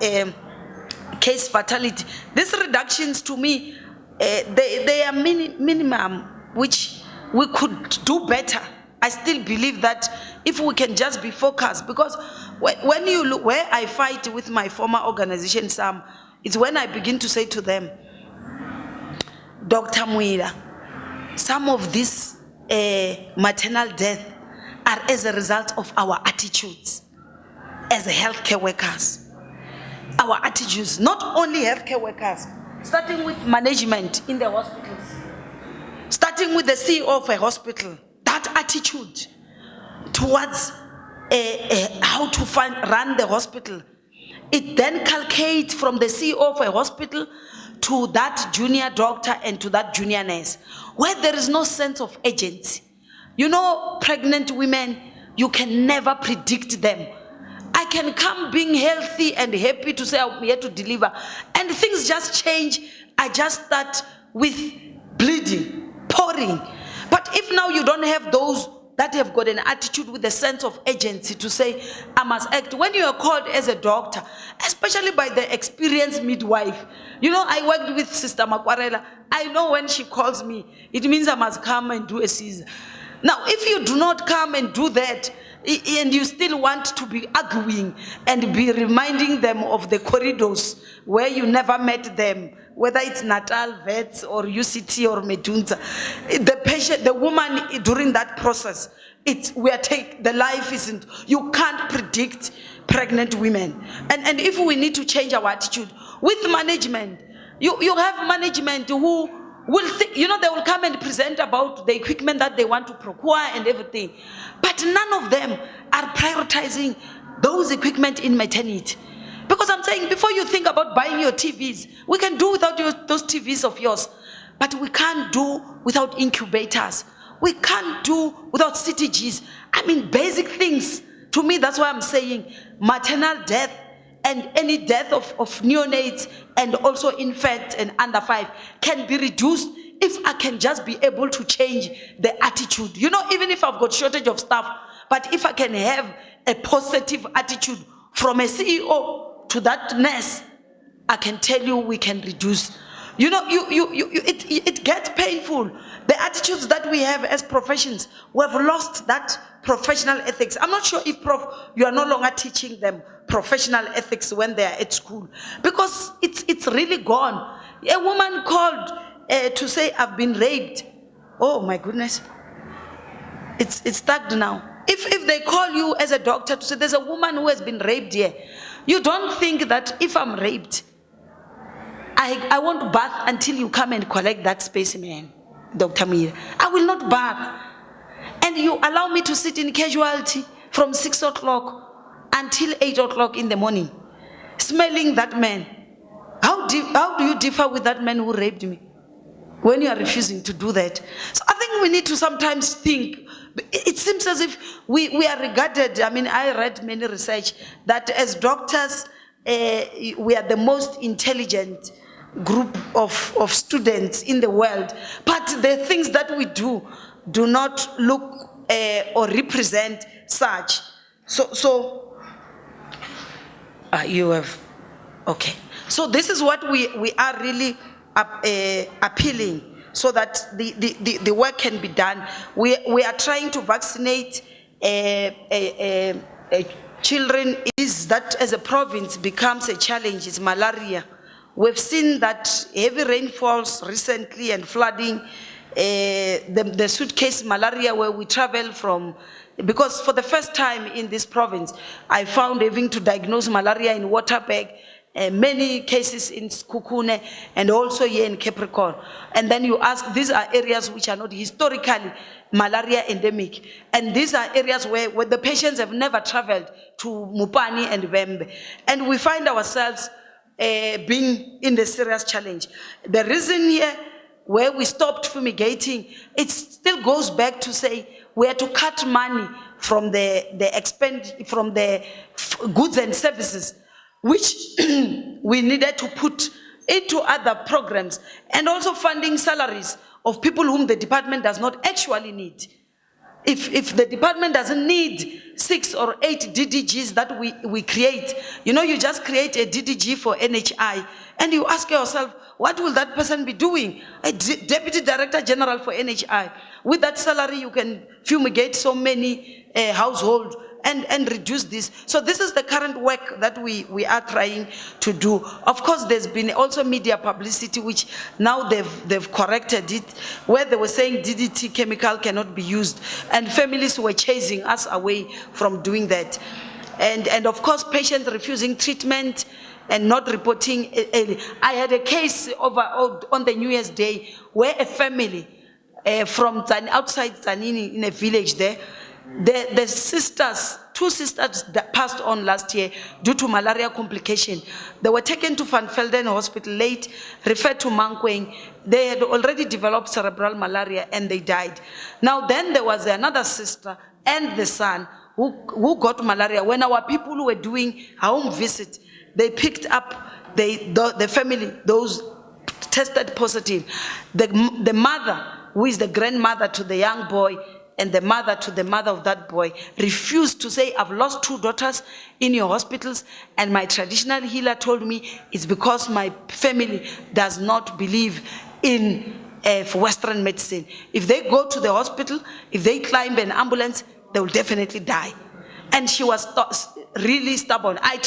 case fatality. These reductions, to me, they are minimum, which we could do better. I still believe that if we can just be focused, because when you look where I fight with my former organization, SAM, it's when I begin to say to them, Dr. Muila, some of these maternal death are as a result of our attitudes as healthcare workers. Our attitudes, not only healthcare workers, starting with management in the hospitals, starting with the CEO of a hospital, that attitude towards how to run the hospital, it then calculates from the CEO of a hospital to that junior doctor and to that junior nurse, where there is no sense of agency. You know, pregnant women, you can never predict them. I can come being healthy and happy to say I'm here to deliver, and things just change. I just start with bleeding, pouring. But if now you don't have those that have got an attitude with a sense of agency to say, I must act. When you are called as a doctor, especially by the experienced midwife, you know, I worked with Sister Makwarela. I know when she calls me, it means I must come and do a Caesar. Now, if you do not come and do that, and you still want to be arguing and be reminding them of the corridors where you never met them, whether it's Natal, Vets, or UCT, or Medunza, the patient, the woman during that process, the life isn't, you can't predict pregnant women. And if we need to change our attitude with management, you have management who will think, you know, they will come and present about the equipment that they want to procure and everything. But none of them are prioritizing those equipment in maternity. Because I'm saying, before you think about buying your TVs, we can do without those TVs of yours. But we can't do without incubators. we can't do without CTGs. I mean, basic things. To me, that's why I'm saying maternal death and any death of neonates and also infants and under 5 can be reduced if I can just be able to change the attitude. You know, even if I've got shortage of staff, but if I can have a positive attitude from a CEO to that nurse, I can tell you we can reduce. You know, it gets painful. The attitudes that we have as professions, we have lost that professional ethics. I'm not sure if, Prof, you are no longer teaching them professional ethics when they are at school, because it's really gone. A woman called to say, I've been raped. Oh my goodness. It's stuck now. If they call you as a doctor to say there's a woman who has been raped here, you don't think that if I'm raped, I won't bath until you come and collect that specimen, Dr. Mira. I will not bath. And you allow me to sit in casualty from 6 o'clock until 8 o'clock in the morning, smelling that man. How do you differ with that man who raped me when you are refusing to do that? So I think we need to sometimes think. It seems as if we are regarded, I mean, I read many research that as doctors, we are the most intelligent group of students in the world, but the things that we do not look or represent such. So you have, okay. So this is what we are really appealing, so that the work can be done. We are trying to vaccinate children. Is that as a province becomes a challenge, is malaria. We've seen that heavy rainfalls recently and flooding, the suitcase malaria where we travel from, because for the first time in this province, I found having to diagnose malaria in Waterberg, many cases in Kukune, and also here in Capricorn. And then you ask, these are areas which are not historically malaria endemic. And these are areas where the patients have never traveled to Mupani and Vembe. And we find ourselves being in the serious challenge. The reason here where we stopped fumigating, it still goes back to say we had to cut money from the goods and services, which we needed to put into other programs, and also funding salaries of people whom the department does not actually need. If the department doesn't need 6 or 8 DDGs that we create, you know, you just create a DDG for NHI and you ask yourself, what will that person be doing? A Deputy Director General for NHI. With that salary, you can fumigate so many households and reduce this. So this is the current work that we are trying to do. Of course, there's been also media publicity, which now they've corrected it, where they were saying DDT chemical cannot be used, and families were chasing us away from doing that. And of course, patients refusing treatment and not reporting. I had a case on the New Year's Day where a family from outside Tzaneen in a village there, the sisters, 2 sisters that passed on last year due to malaria complication. They were taken to Van Velden Hospital late, referred to Mankweng. They had already developed cerebral malaria and they died. Now then there was another sister and the son who got malaria. When our people were doing a home visit, they picked up the family, those tested positive. The mother, who is the grandmother to the young boy, and the mother to the mother of that boy, refused to say, I've lost 2 daughters in your hospitals, and my traditional healer told me it's because my family does not believe in Western medicine. If they go to the hospital, if they climb an ambulance, they will definitely die. And she was really stubborn. I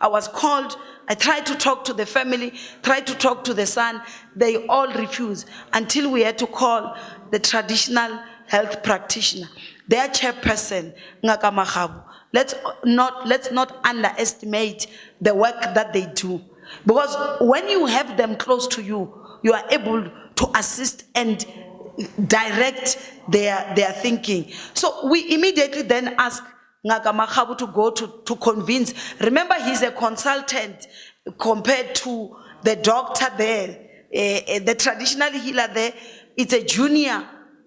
was called, I tried to talk to the family, tried to talk to the son. They all refused until we had to call the traditional health practitioner, their chairperson, Ngaka Maggatho. Let's not underestimate the work that they do. Because when you have them close to you, you are able to assist and direct their thinking. So we immediately then ask Ngaka Maggatho to go to convince. Remember, he's a consultant compared to the doctor there. The traditional healer there, it's a junior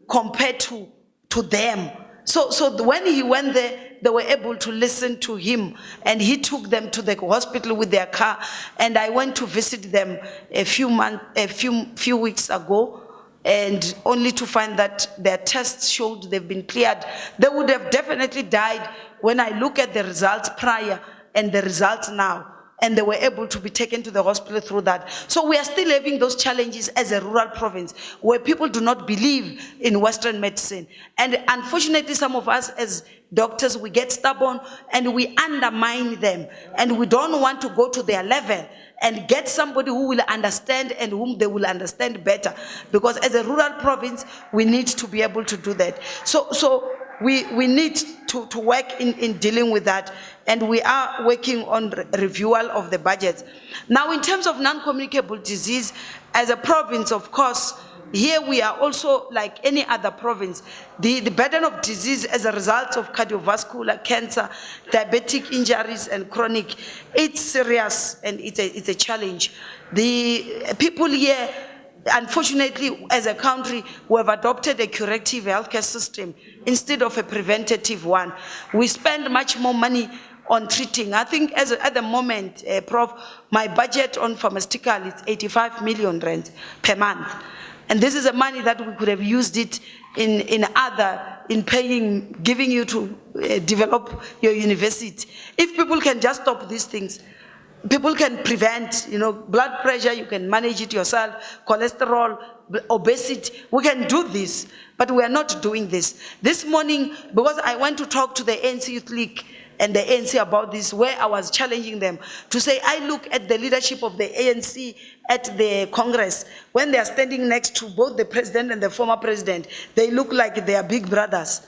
compared to them. So when he went there, they were able to listen to him, and he took them to the hospital with their car. And I went to visit them a few weeks ago, and only to find that their tests showed they've been cleared. They would have definitely died when I look at the results prior and the results now. And they were able to be taken to the hospital through that. So we are still having those challenges as a rural province where people do not believe in Western medicine. And unfortunately, some of us as doctors, we get stubborn and we undermine them. And we don't want to go to their level and get somebody who will understand and whom they will understand better. Because as a rural province, we need to be able to do that. So we need to work in dealing with that, and we are working on reviewal of the budgets. Now, in terms of non-communicable disease, as a province, of course, here we are also like any other province. The burden of disease as a result of cardiovascular, cancer, diabetic injuries, and chronic, it's serious and it's a challenge. The people here, unfortunately, as a country, we have adopted a curative healthcare system instead of a preventative one. We spend much more money on treating. I think at the moment, Prof, my budget on pharmaceutical is 85 million rand per month. And this is the money that we could have used it in paying, giving you to develop your university. If people can just stop these things, people can prevent, blood pressure, you can manage it yourself, cholesterol, obesity, we can do this, but we are not doing this. This morning, because I went to talk to the ANC Youth League and the ANC about this, where I was challenging them to say, I look at the leadership of the ANC at the Congress, when they are standing next to both the president and the former president, they look like they are big brothers.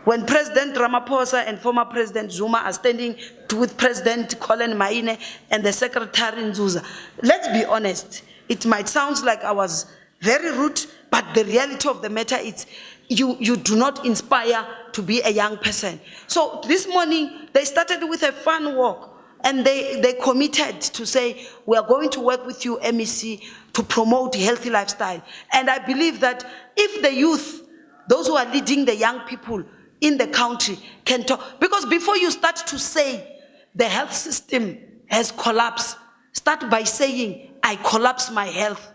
When President Ramaphosa and former President Zuma are standing with President Colin Maine and the Secretary Nzuza, let's be honest, it might sound like I was very rude, but the reality of the matter is you do not inspire to be a young person. So this morning, they started with a fun walk, and they committed to say, we are going to work with you, MEC, to promote healthy lifestyle. And I believe that if the youth, those who are leading the young people in the country can talk, because before you start to say the health system has collapsed, start by saying, I collapse my health.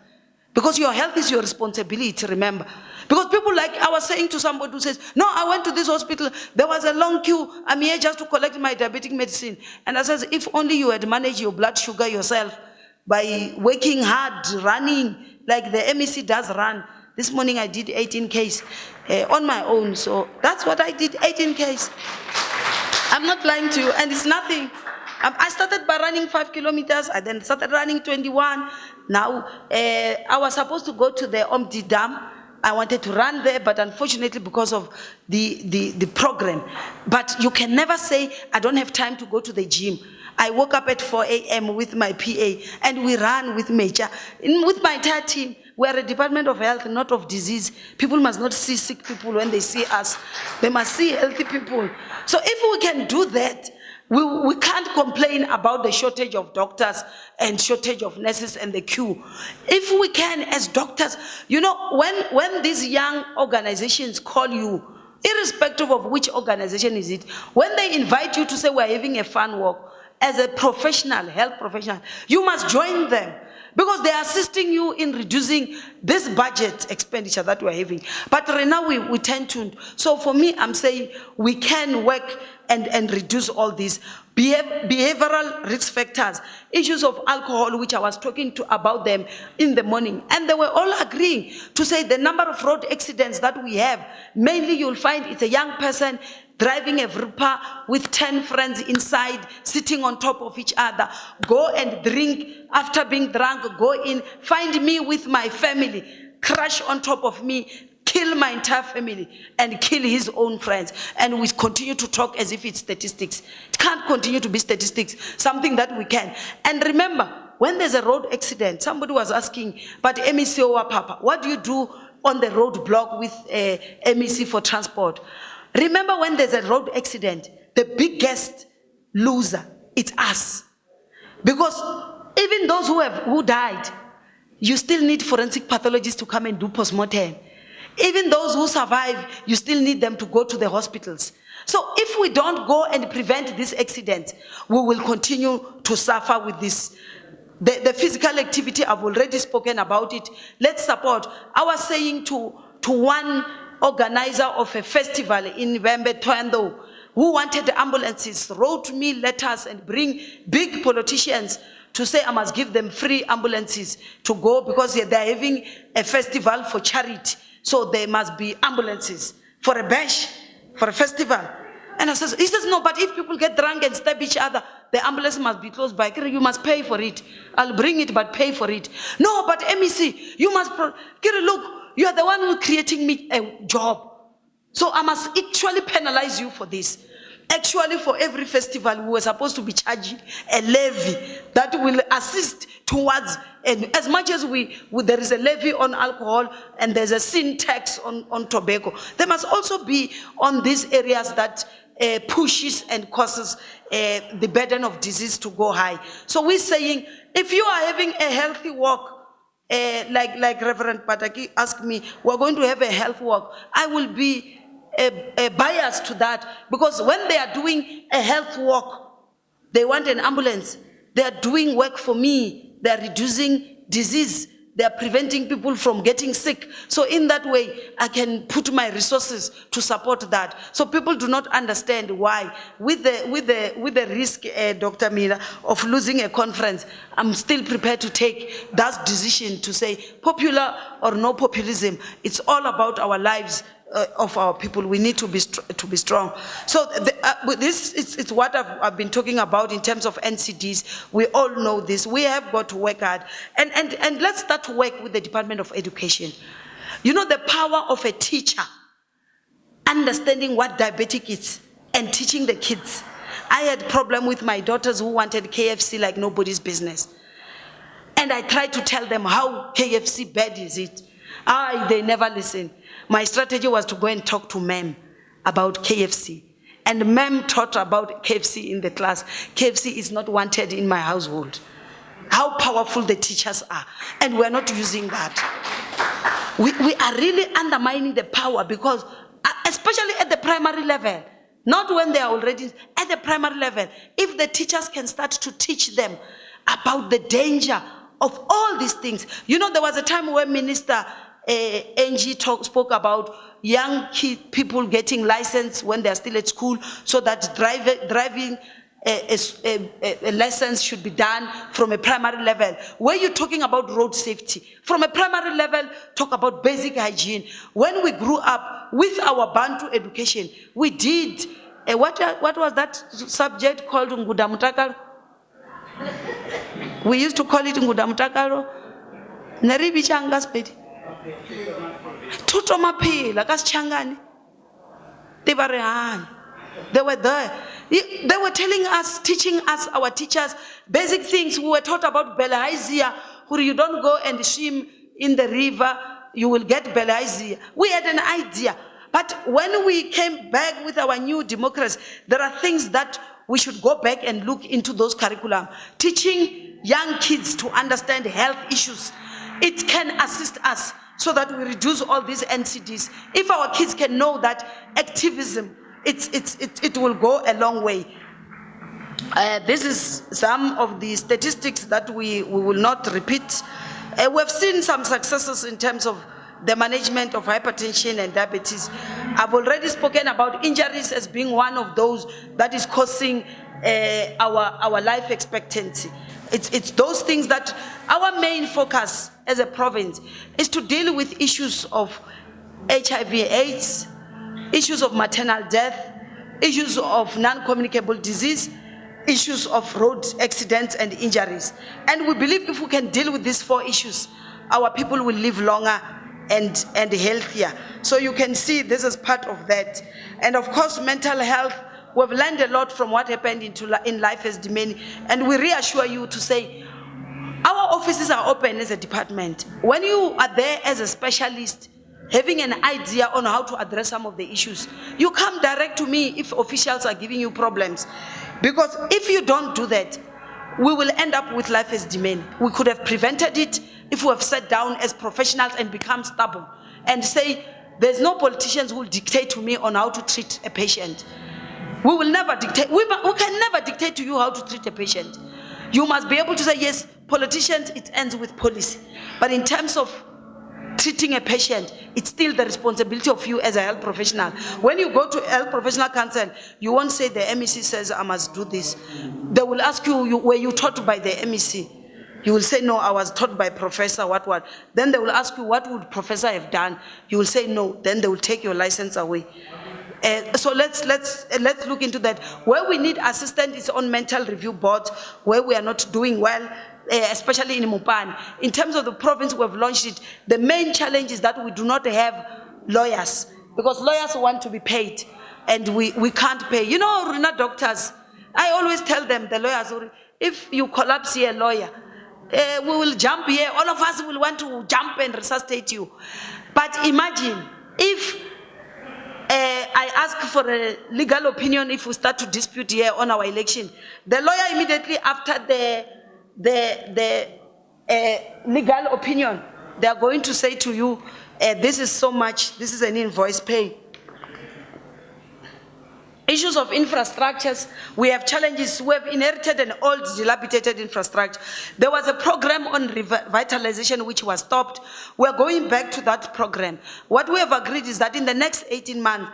Because your health is your responsibility, remember. Because people, like I was saying to somebody who says, no, I went to this hospital, there was a long queue, I'm here just to collect my diabetic medicine. And I says, if only you had managed your blood sugar yourself by working hard, running, like the MEC does run. This morning I did 18 Ks on my own, so that's what I did, 18 Ks. I'm not lying to you, and it's nothing. I started by running 5 kilometers, I then started running 21. Now, I was supposed to go to the Omdi Dam. I wanted to run there, but unfortunately because of the program. But you can never say, I don't have time to go to the gym. I woke up at 4 a.m. with my PA, and we ran with Major, with my entire team. We are a Department of Health, not of disease. People must not see sick people when they see us. They must see healthy people. So if we can do that, we can't complain about the shortage of doctors and shortage of nurses and the queue. If we can, as doctors, when these young organizations call you, irrespective of which organization is it, when they invite you to say we're having a fun walk, as a professional, health professional, you must join them. Because they are assisting you in reducing this budget expenditure that we're having. But right now we tend to. So for me, I'm saying we can work and reduce all these behavioral risk factors, issues of alcohol, which I was talking about them in the morning. And they were all agreeing to say the number of road accidents that we have, mainly you'll find it's a young person driving a Vripa with 10 friends inside, sitting on top of each other, go and drink, after being drunk, go in, find me with my family, crash on top of me, kill my entire family, and kill his own friends. And we continue to talk as if it's statistics. It can't continue to be statistics, something that we can. And remember, when there's a road accident, somebody was asking, but MEC or Papa, what do you do on the road block with MEC for transport? Remember, when there's a road accident, the biggest loser, it's us. Because even those who died, you still need forensic pathologists to come and do postmortem. Even those who survive, you still need them to go to the hospitals. So if we don't go and prevent this accident, we will continue to suffer with this. The physical activity, I've already spoken about it. Let's support. I was saying to one organizer of a festival in Vembe, Toando, who wanted ambulances, wrote me letters and bring big politicians to say I must give them free ambulances to go because they're having a festival for charity. So there must be ambulances for a bash, for a festival. And he says, no, but if people get drunk and stab each other, the ambulance must be close by. You must pay for it. I'll bring it, but pay for it. No, but MEC, you must, look, you are the one who's creating me a job. So I must actually penalize you for this. Actually, for every festival, we were supposed to be charging a levy that will assist towards, and as much as there is a levy on alcohol and there's a sin tax on tobacco, there must also be on these areas that pushes and causes the burden of disease to go high. So we're saying, if you are having a healthy walk, like Reverend Pataki asked me, we're going to have a health walk, I will be a bias to that, because when they are doing a health walk, they want an ambulance. They are doing work for me. They are reducing disease. They are preventing people from getting sick. So in that way, I can put my resources to support that. So people do not understand why, with the risk, Dr. Mila, of losing a conference, I'm still prepared to take that decision to say, popular or no populism, it's all about our lives of our people. We need to be strong. So this is what I've been talking about in terms of NCDs. We all know this. We have got to work hard. And let's start to work with the Department of Education. You know the power of a teacher understanding what diabetic is and teaching the kids. I had problem with my daughters who wanted KFC like nobody's business. And I tried to tell them how KFC bad is it. They never listen. My strategy was to go and talk to ma'am about KFC. And ma'am taught about KFC in the class. KFC is not wanted in my household. How powerful the teachers are. And we're not using that. We are really undermining the power, because, especially at the primary level, not when they are already, at the primary level, if the teachers can start to teach them about the danger of all these things. You know, there was a time when Minister Angie spoke about young people getting licensed when they're still at school, so that driving a license should be done from a primary level. Where you're talking about road safety, from a primary level, talk about basic hygiene. When we grew up with our Bantu education, we did, what was that subject called Ngudamutakalo? We used to call it Ngudamutakalo. Naribi changas pedi. Tutomaphila kasichangani. They were there. They were telling us, teaching us, our teachers, basic things. We were taught about bilharzia, where you don't go and swim in the river, you will get bilharzia. We had an idea. But when we came back with our new democracy, there are things that we should go back and look into those curriculum. Teaching young kids to understand health issues. It can assist us so that we reduce all these NCDs. If our kids can know that activism, it will go a long way. This is some of the statistics that we will not repeat. We've seen some successes in terms of the management of hypertension and diabetes. I've already spoken about injuries as being one of those that is causing our life expectancy. It's those things that our main focus as a province is to deal with issues of HIV/AIDS, issues of maternal death, issues of non-communicable disease, issues of road accidents and injuries. And we believe if we can deal with these 4 issues, our people will live longer and healthier. So you can see this is part of that. And of course, mental health, we've learned a lot from what happened in Life as Demanding, and we reassure you to say, our offices are open as a department. When you are there as a specialist, having an idea on how to address some of the issues, you come direct to me if officials are giving you problems. Because if you don't do that, we will end up with Life as Demanding. We could have prevented it if we have sat down as professionals and become stubborn and say, there's no politicians who will dictate to me on how to treat a patient. We will never dictate, we can never dictate to you how to treat a patient. You must be able to say, yes, politicians, it ends with policy. But in terms of treating a patient, it's still the responsibility of you as a health professional. When you go to health professional council, you won't say the MEC says I must do this. They will ask you, were you taught by the MEC? You will say, no, I was taught by professor, what. Then they will ask you, what would professor have done? You will say, no. Then they will take your license away. So let's look into that. Where we need assistance is on mental review boards, where we are not doing well, especially in Mopane. In terms of the province, we have launched it. The main challenge is that we do not have lawyers, because lawyers want to be paid, and we can't pay. You know, Rina doctors, I always tell them, the lawyers, if you collapse here, lawyer, we will jump here, all of us will want to jump and resuscitate you. But imagine if I ask for a legal opinion if we start to dispute here on our election. The lawyer immediately after the legal opinion, they are going to say to you, this is so much, this is an invoice pay. Issues of infrastructures, we have challenges. We have inherited an old dilapidated infrastructure. There was a program on revitalization which was stopped. We are going back to that program. What we have agreed is that in the next 18 months,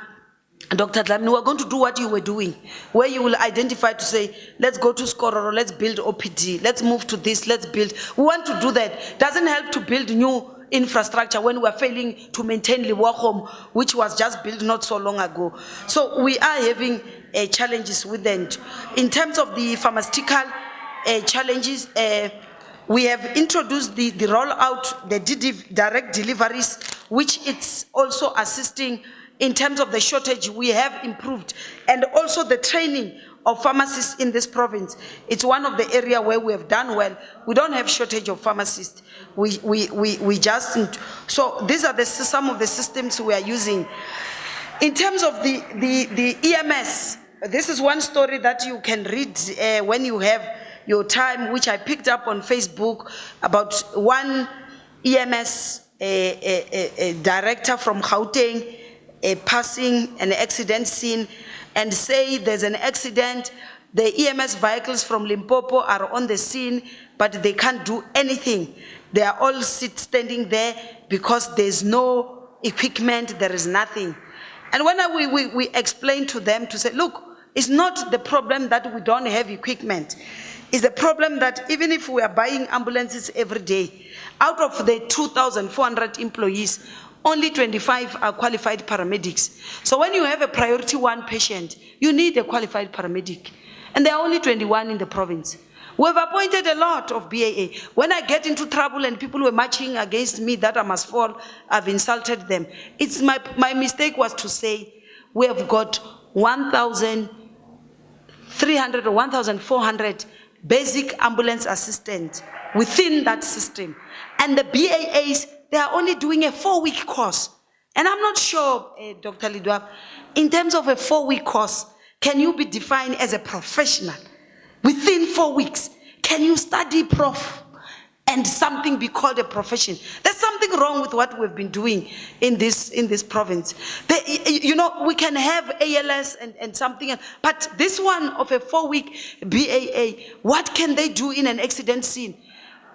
Dr. Dlamini, we are going to do what you were doing, where you will identify to say, let's go to Skororo, let's build OPD, let's move to this, let's build. We want to do that. Doesn't help to build new infrastructure when we are failing to maintain Limpopo, which was just built not so long ago. So we are having challenges with that. In terms of the pharmaceutical challenges, we have introduced the rollout, the direct deliveries, which it's also assisting. In terms of the shortage, we have improved, and also the training of pharmacists in this province. It's one of the areas where we have done well. We don't have shortage of pharmacists. We just, so these are some of the systems we are using. In terms of the EMS, this is one story that you can read when you have your time, which I picked up on Facebook about one EMS director from Gauteng passing an accident scene and say there's an accident, the EMS vehicles from Limpopo are on the scene, but they can't do anything. They are all standing there because there's no equipment, there is nothing. And when we explain to them to say, look, it's not the problem that we don't have equipment. It's the problem that even if we are buying ambulances every day, out of the 2,400 employees, only 25 are qualified paramedics. So when you have a priority 1 patient, you need a qualified paramedic. And there are only 21 in the province. We have appointed a lot of BAA. When I get into trouble and people were marching against me that I must fall, I've insulted them. It's my mistake was to say we have got 1,300 or 1,400 basic ambulance assistants within that system. And the BAAs, they are only doing a 4-week course. And I'm not sure, Dr. Lidwab, in terms of a 4-week course, can you be defined as a professional? Within 4 weeks, can you study prof and something be called a profession? There's something wrong with what we've been doing in this province. You know, we can have ALS and something else, but this one of a 4-week BAA, what can they do in an accident scene?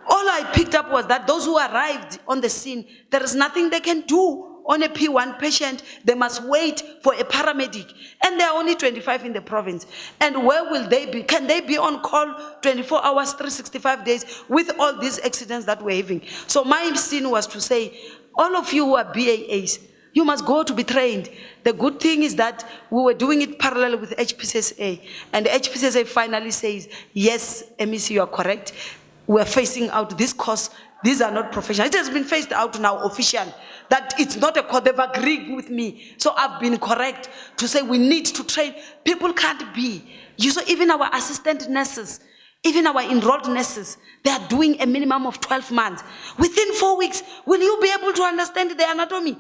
All I picked up was that those who arrived on the scene, there is nothing they can do on a P1 patient. They must wait for a paramedic. And there are only 25 in the province. And where will they be? Can they be on call 24 hours, 365 days with all these accidents that we're having? So my scene was to say, all of you who are BAAs, you must go to be trained. The good thing is that we were doing it parallel with HPCSA. And the HPCSA finally says, yes, MEC, you are correct. We're phasing out this course. These are not professional. It has been phased out now officially. That it's not a court. They've agreed with me. So I've been correct to say we need to train. People can't be. You saw even our assistant nurses, even our enrolled nurses, they are doing a minimum of 12 months. Within 4 weeks, will you be able to understand the anatomy?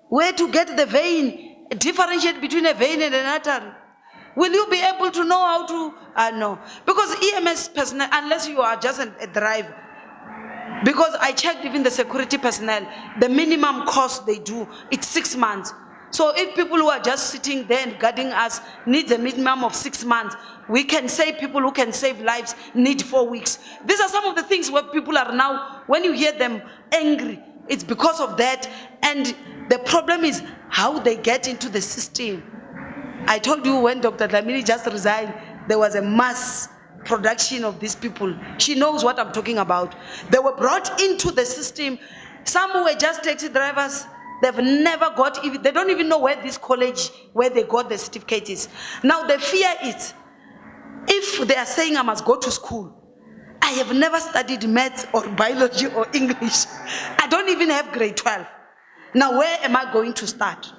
Where to get the vein, differentiate between a vein and an artery? Will you be able to know how to, no. Because EMS personnel, unless you are just a driver, Because I checked even the security personnel, the minimum cost they do, it's 6 months. So if people who are just sitting there and guarding us need a minimum of 6 months, we can say people who can save lives need 4 weeks. These are some of the things where people are now, when you hear them angry, it's because of that. And the problem is how they get into the system. I told you when Dr. Dlamini just resigned, there was a mass production of these people. She knows what I'm talking about. They were brought into the system. Some were just taxi drivers. They've never got, they don't even know where this college, where they got the certificate is. Now the fear is, if they are saying I must go to school, I have never studied maths or biology or English. I don't even have grade 12. Now where am I going to start?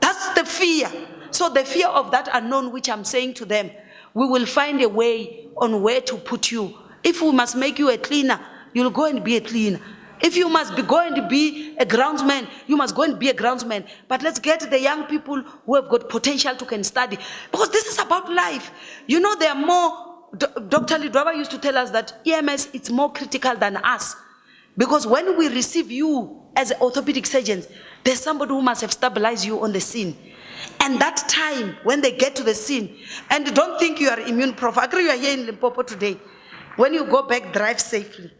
That's the fear. So the fear of that unknown, which I'm saying to them, we will find a way on where to put you. If we must make you a cleaner, you'll go and be a cleaner. If you must be going to be a groundsman, you must go and be a groundsman. But let's get the young people who have got potential to can study. Because this is about life. You know, there are more, Dr. Lidwaba used to tell us that EMS, it's more critical than us. Because when we receive you as orthopedic surgeons, there's somebody who must have stabilized you on the scene. And that time, when they get to the scene, and don't think you are immune, Prof. I agree you are here in Limpopo today. When you go back, drive safely.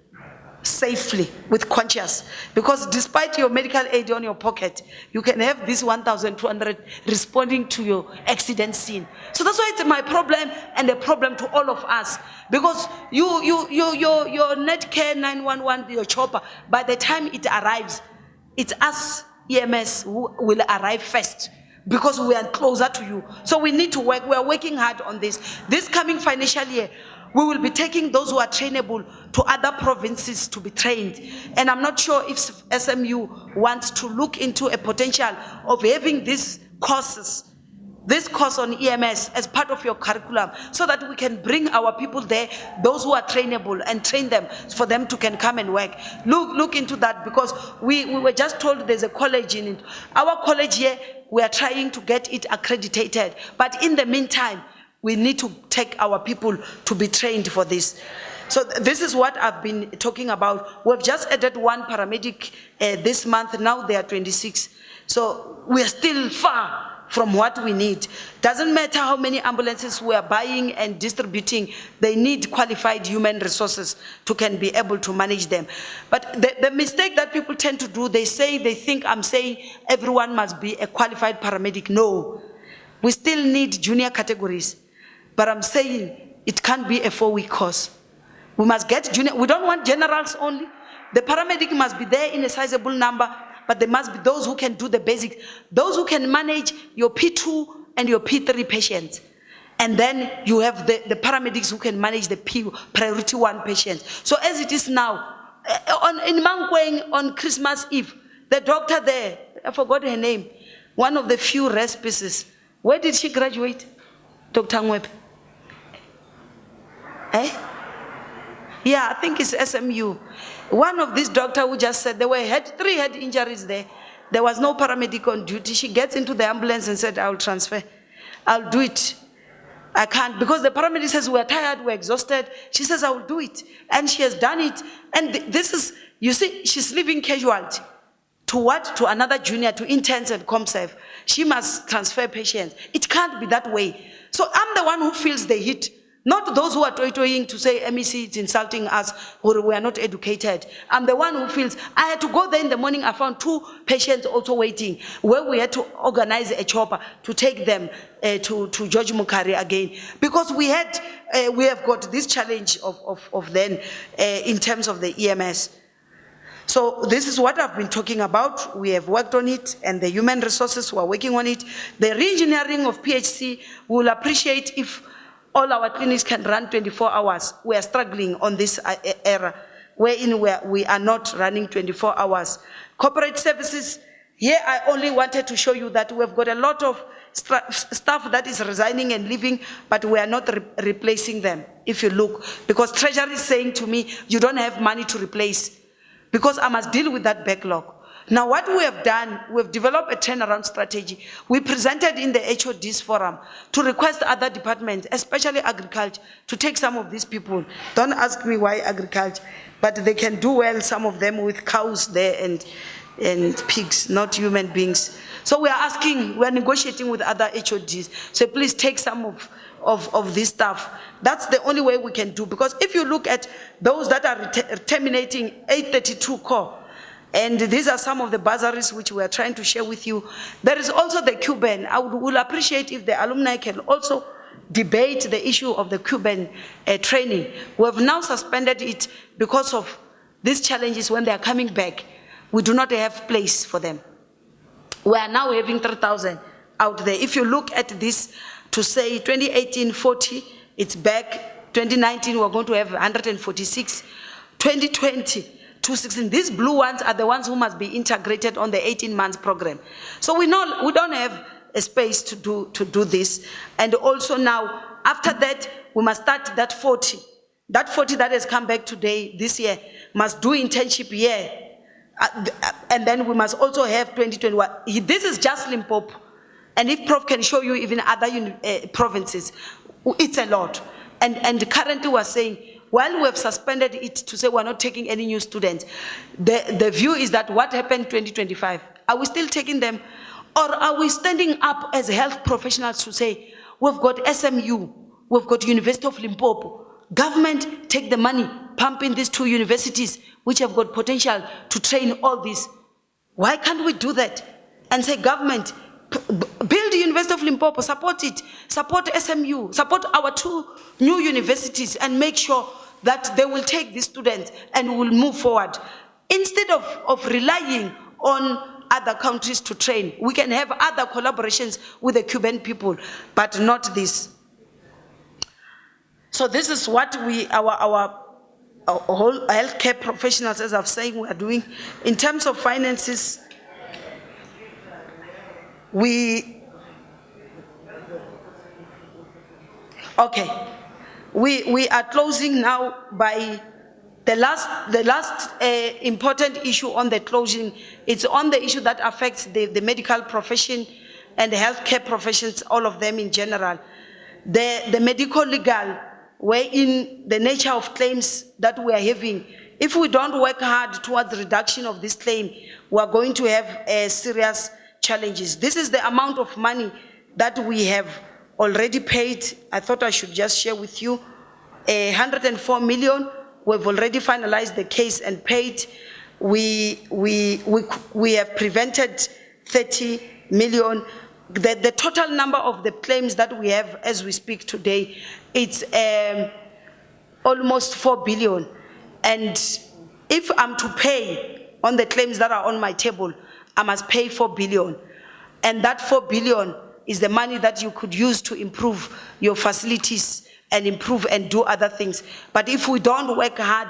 Safely, with conscience, because despite your medical aid on your pocket, you can have this 1,200 responding to your accident scene. So that's why it's my problem and a problem to all of us, because your Netcare 911, your chopper, by the time it arrives, it's us EMS who will arrive first, because we are closer to you. So we need to work. We are working hard on this. This coming financial year, we will be taking those who are trainable to other provinces to be trained. And I'm not sure if SMU wants to look into a potential of having these courses, this course on EMS as part of your curriculum, so that we can bring our people there, those who are trainable, and train them for them to can come and work. Look into that, because we were just told there's a college in it. Our college here, we are trying to get it accredited. But in the meantime, we need to take our people to be trained for this. So this is what I've been talking about. We've just added 1 paramedic this month. Now they are 26. So we are still far from what we need. Doesn't matter how many ambulances we are buying and distributing, they need qualified human resources to can be able to manage them. But the mistake that people tend to do, they think I'm saying everyone must be a qualified paramedic. No, we still need junior categories. But I'm saying it can't be a 4-week course. We must get junior. We don't want generals only. The paramedic must be there in a sizable number, but there must be those who can do the basics, those who can manage your P2 and your P3 patients. And then you have the paramedics who can manage the priority 1 patients. So as it is now, in Mankweng on Christmas Eve, the doctor there, I forgot her name, one of the few respices. Where did she graduate? Dr. Ngwep. Eh? Yeah, I think it's SMU. One of these doctors who just said there were 3 head injuries there. There was no paramedic on duty. She gets into the ambulance and said, I'll transfer. I'll do it. I can't, because the paramedic says we're tired, we're exhausted. She says, I will do it. And she has done it. And this is, you see, she's leaving casualty. To what? To another junior, to interns and ComServe. She must transfer patients. It can't be that way. So I'm the one who feels the heat. Not those who are toying to say MEC is insulting us or we are not educated. I'm the one who feels, I had to go there in the morning, I found 2 patients also waiting, where we had to organize a chopper to take them to George Mukari again. Because we have got this challenge of then in terms of the EMS. So this is what I've been talking about. We have worked on it, and the human resources who are working on it. The re-engineering of PHC, we will appreciate if all our clinics can run 24 hours. We are struggling on this era, wherein we are not running 24 hours. Corporate services, here I only wanted to show you that we've got a lot of staff that is resigning and leaving, but we are not replacing them, if you look. Because Treasury is saying to me, you don't have money to replace, because I must deal with that backlog. Now what we have done, we've developed a turnaround strategy. We presented in the HOD's forum to request other departments, especially agriculture, to take some of these people. Don't ask me why agriculture, but they can do well, some of them with cows there and pigs, not human beings. So we are negotiating with other HODs. So please take some of this stuff. That's the only way we can do, because if you look at those that are terminating 832 core, and these are some of the bursaries which we are trying to share with you. There is also the Cuban. I would appreciate if the alumni can also debate the issue of the Cuban training. We have now suspended it because of these challenges. When they are coming back, we do not have place for them. We are now having 3,000 out there. If you look at this, to say 2018, 40, it's back. 2019, we're going to have 146. 2020, 216. These blue ones are the ones who must be integrated on the 18 months program. So we don't have a space to do this. And also now, after that, we must start that 40. That 40 that has come back today, this year, must do internship year. And then we must also have 2021. This is just Limpopo. And if Prof can show you even other provinces, it's a lot. And currently we're saying, while we have suspended it to say we're not taking any new students, the view is that what happened 2025, are we still taking them? Or are we standing up as health professionals to say, we've got SMU, we've got University of Limpopo, government take the money, pump in these two universities which have got potential to train all this. Why can't we do that? And say, government, build the University of Limpopo, support it, support SMU, support our two new universities, and make sure that they will take these students and will move forward. Instead of relying on other countries to train, we can have other collaborations with the Cuban people, but not this. So this is what our whole healthcare professionals, as I've said, we are doing. In terms of finances, we are closing now by the last important issue on the closing. It's on the issue that affects the medical profession and the healthcare professions, all of them in general. The medical legal, wherein the nature of claims that we are having, if we don't work hard towards reduction of this claim, we are going to have serious challenges. This is the amount of money that we have already paid. I thought I should just share with you. 104 million, we've already finalized the case and paid. We have prevented 30 million. The total number of the claims that we have as we speak today, it's almost 4 billion. And if I'm to pay on the claims that are on my table, I must pay 4 billion. And that 4 billion is the money that you could use to improve your facilities and improve and do other things. But if we don't work hard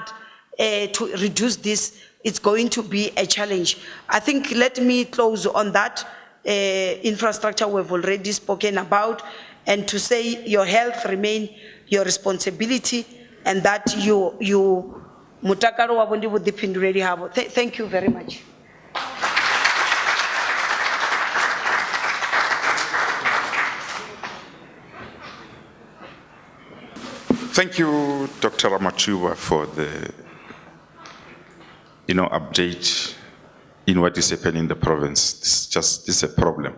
to reduce this, it's going to be a challenge. I think, let me close on that. Infrastructure we've already spoken about, and to say your health remain your responsibility, and that you mutakaro wabundi budipindureri habo. Thank you very much.
Thank you, Dr. Ramatuba, for the update in what is happening in the province. This is a problem.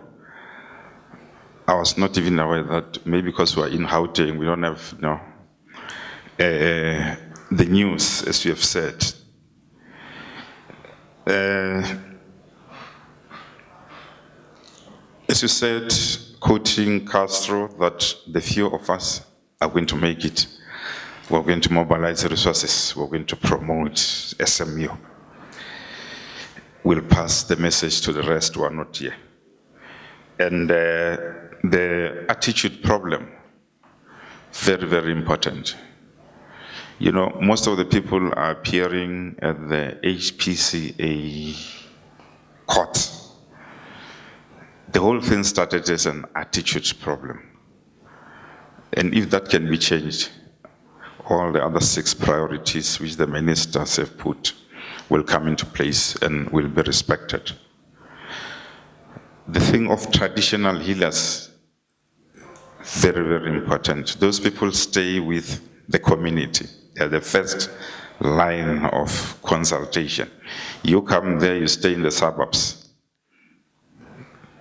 I was not even aware that maybe because we're in Gauteng, we don't have the news, as you have said. As you said, quoting Castro, that the few of us are going to make it. We're going to mobilize the resources. We're going to promote SMU. We'll pass the message to the rest who are not here. And the attitude problem, very, very important. Most of the people are appearing at the HPCA court. The whole thing started as an attitude problem. And if that can be changed, all the other 6 priorities which the ministers have put will come into place and will be respected. The thing of traditional healers, very, very important. Those people stay with the community. They're the first line of consultation. You come there, you stay in the suburbs.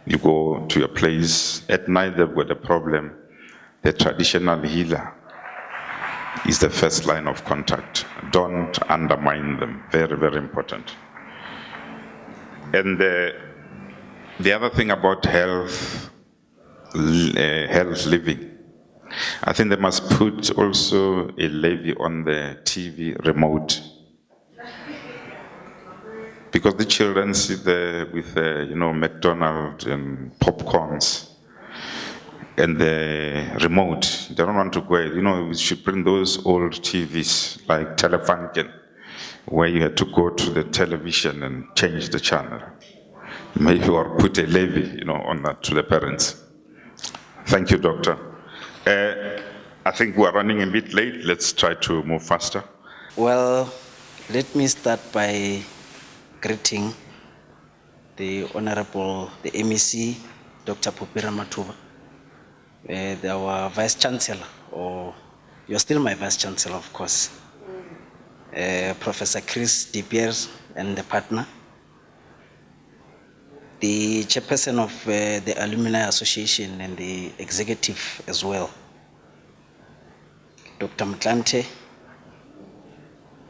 You go to your place, at night they've got a problem. The traditional healer is the first line of contact. Don't undermine them, very, very important. And the other thing about health living, I think they must put also a levy on the TV remote. Because the children sit there with, McDonald's and popcorns and the remote. They don't want to go, we should bring those old TVs like Telefunken, where you had to go to the television and change the channel. Maybe or put a levy, on that to the parents. Thank you, Doctor. I think we're running a bit late. Let's try to move faster.
Well, let me start by greeting the Honorable, the MEC, Dr. Popira Matuva, our Vice Chancellor, or you're still my Vice Chancellor, of course, Professor Chris De Beers and the partner, the chairperson of the Alumni Association and the executive as well, Dr. Mtlante,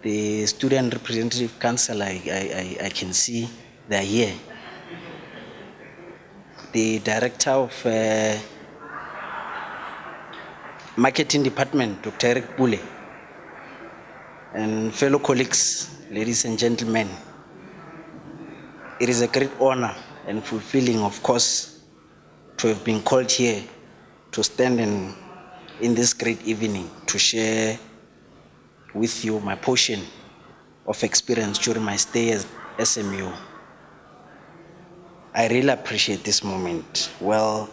the Student Representative Council, I can see they're here. The Director of Marketing Department, Dr. Eric Bule, and fellow colleagues, ladies and gentlemen. It is a great honor and fulfilling, of course, to have been called here to stand in this great evening to share with you my portion of experience during my stay as SMU. I really appreciate this moment. Well,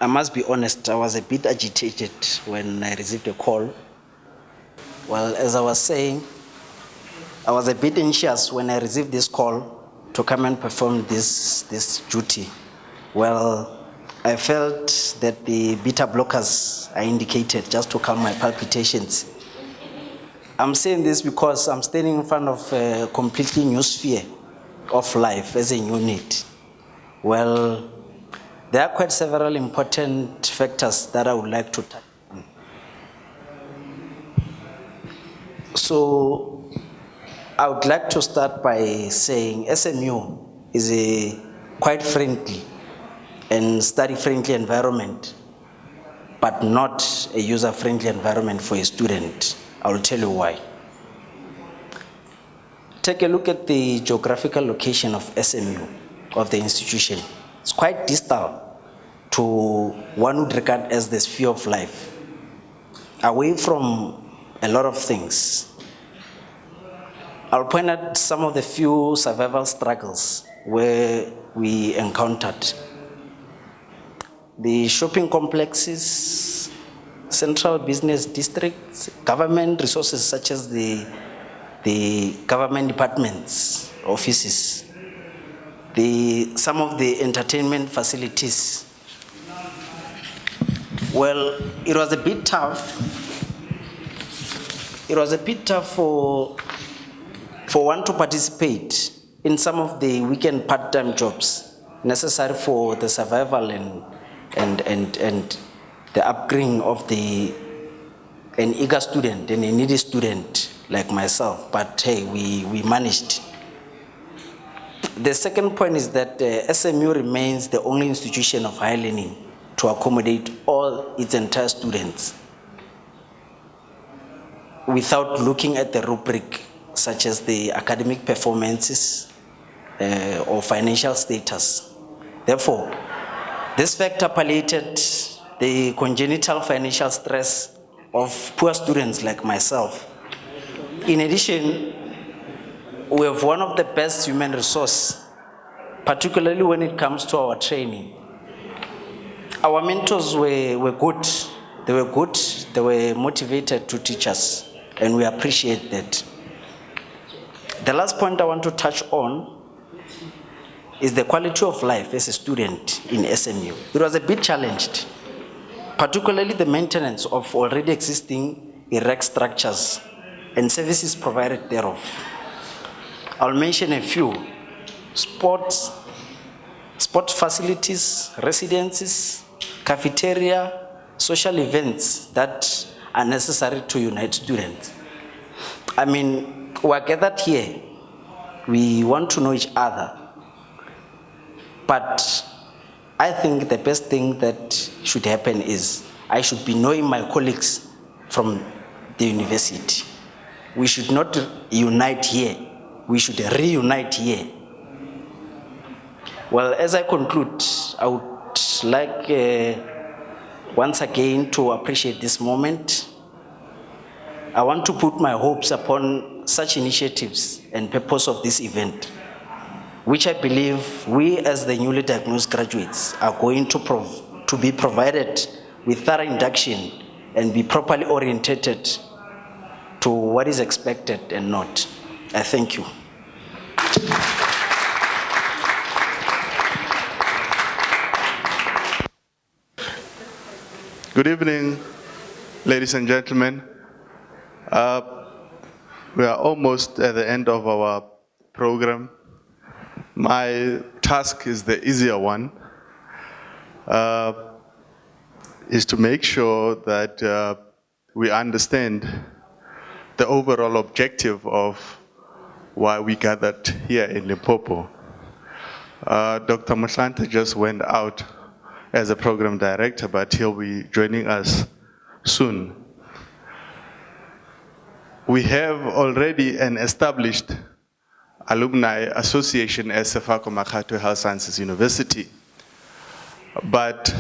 I must be honest, I was a bit agitated when I received a call. Well, as I was saying, I was a bit anxious when I received this call to come and perform this duty. Well, I felt that the beta blockers I indicated just to calm my palpitations. I'm saying this because I'm standing in front of a completely new sphere of life as a unit. Well, there are quite several important factors that I would like to touch on. So I would like to start by saying SMU is a quite friendly and study-friendly environment, but not a user-friendly environment for a student. I will tell you why. Take a look at the geographical location of SMU, of the institution. It's quite distal to one would regard as the sphere of life, away from a lot of things. I'll point out some of the few survival struggles where we encountered. The shopping complexes, central business districts, government resources such as the government departments, offices, some of the entertainment facilities. Well, it was a bit tough. It was a bit tough for one to participate in some of the weekend part-time jobs necessary for the survival and the upbringing of an eager student and a needy student like myself. But hey, we managed. The second point is that SMU remains the only institution of higher learning to accommodate all its entire students without looking at the rubric such as the academic performances or financial status. Therefore, this factor palliated the congenital financial stress of poor students like myself. In addition, we have one of the best human resources, particularly when it comes to our training. Our mentors were good. They were good. They were motivated to teach us, and we appreciate that. The last point I want to touch on is the quality of life as a student in SMU. It was a bit challenged, particularly the maintenance of already existing erect structures and services provided thereof. I'll mention a few: sport facilities, residences, cafeteria, social events that are necessary to unite students. I mean, we're gathered here, we want to know each other, but I think the best thing that should happen is I should be knowing my colleagues from the university. We should not unite here, we should reunite here. Well, as I conclude, I would like once again to appreciate this moment. I want to put my hopes upon such initiatives and purpose of this event, which I believe we as the newly diagnosed graduates are going to be provided with thorough induction and be properly orientated to what is expected and not. I thank you.
Good evening, ladies and gentlemen. We are almost at the end of our program. My task is the easier one, is to make sure that we understand the overall objective of why we gathered here in Limpopo. Dr. Mohlante just went out as a program director, but he'll be joining us soon. We have already an established alumni association as Sefako Makgatho Health Sciences University. But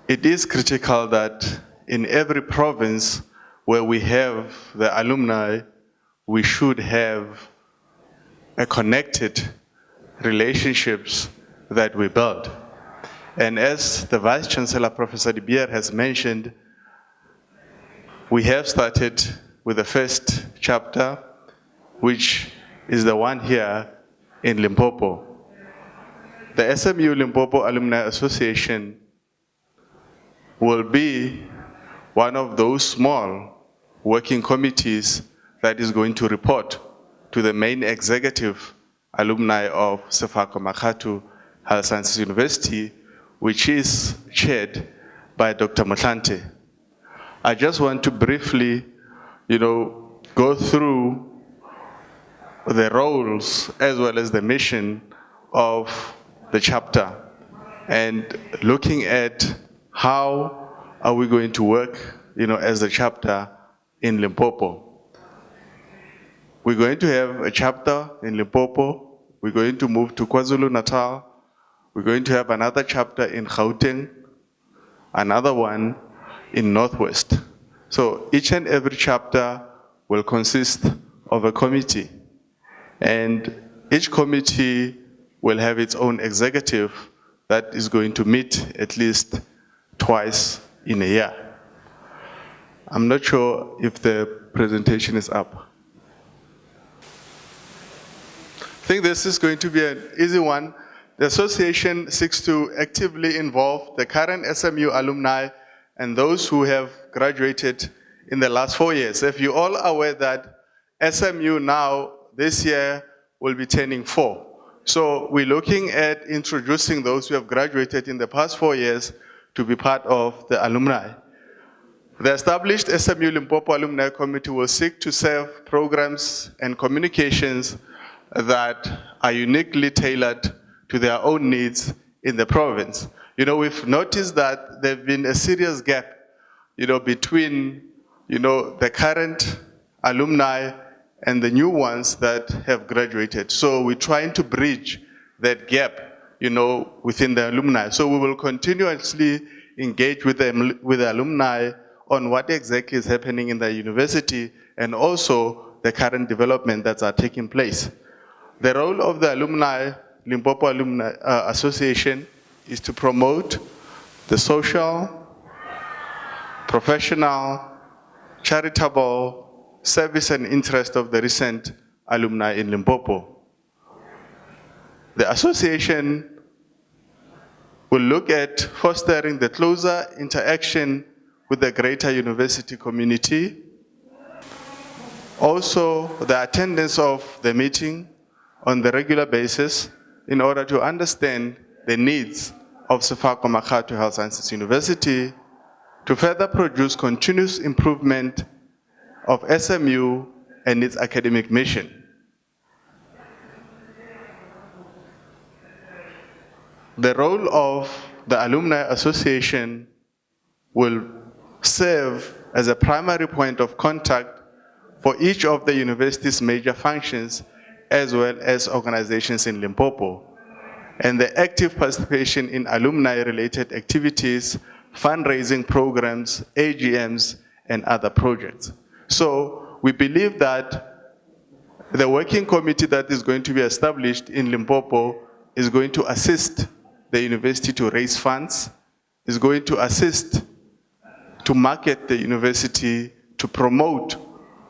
it is critical that in every province where we have the alumni, we should have a connected relationships that we build. And as the Vice Chancellor, Professor De Beer, has mentioned, we have started with the first chapter, which is the one here in Limpopo. The SMU Limpopo Alumni Association will be one of those small working committees that is going to report to the main executive alumni of Sefako makgatho Health Sciences University, which is chaired by Dr. Mohlante. I just want to briefly, go through the roles as well as the mission of the chapter and looking at how are we going to work, as a chapter in Limpopo. We're going to have a chapter in Limpopo. We're going to move to KwaZulu-Natal. We're going to have another chapter in Gauteng, another one in Northwest. So each and every chapter will consist of a committee, and each committee will have its own executive that is going to meet at least twice in a year. I'm not sure if the presentation is up. I think this is going to be an easy one. The association seeks to actively involve the current SMU alumni and those who have graduated in the last 4 years. If you're all aware that SMU now, this year, will be turning 4. So we're looking at introducing those who have graduated in the past 4 years to be part of the alumni. The established SMU Limpopo Alumni Committee will seek to serve programs and communications that are uniquely tailored to their own needs in the province. We've noticed that there's been a serious gap, between, the current alumni and the new ones that have graduated. So we're trying to bridge that gap, within the alumni. So we will continuously engage with the alumni on what exactly is happening in the university and also the current development that are taking place. The role of the alumni, Limpopo Alumni Association, is to promote the social, professional, charitable,
service and interest of the recent alumni in Limpopo. The association will look at fostering the closer interaction with the greater university community. Also, the attendance of the meeting on the regular basis in order to understand the needs of Sefako Makgatho Health Sciences University to further produce continuous improvement of SMU and its academic mission. The role of the Alumni Association will serve as a primary point of contact for each of the university's major functions as well as organizations in Limpopo, and the active participation in alumni-related activities, fundraising programs, AGMs, and other projects. So we believe that the working committee that is going to be established in Limpopo is going to assist the university to raise funds, is going to assist to market the university, to promote,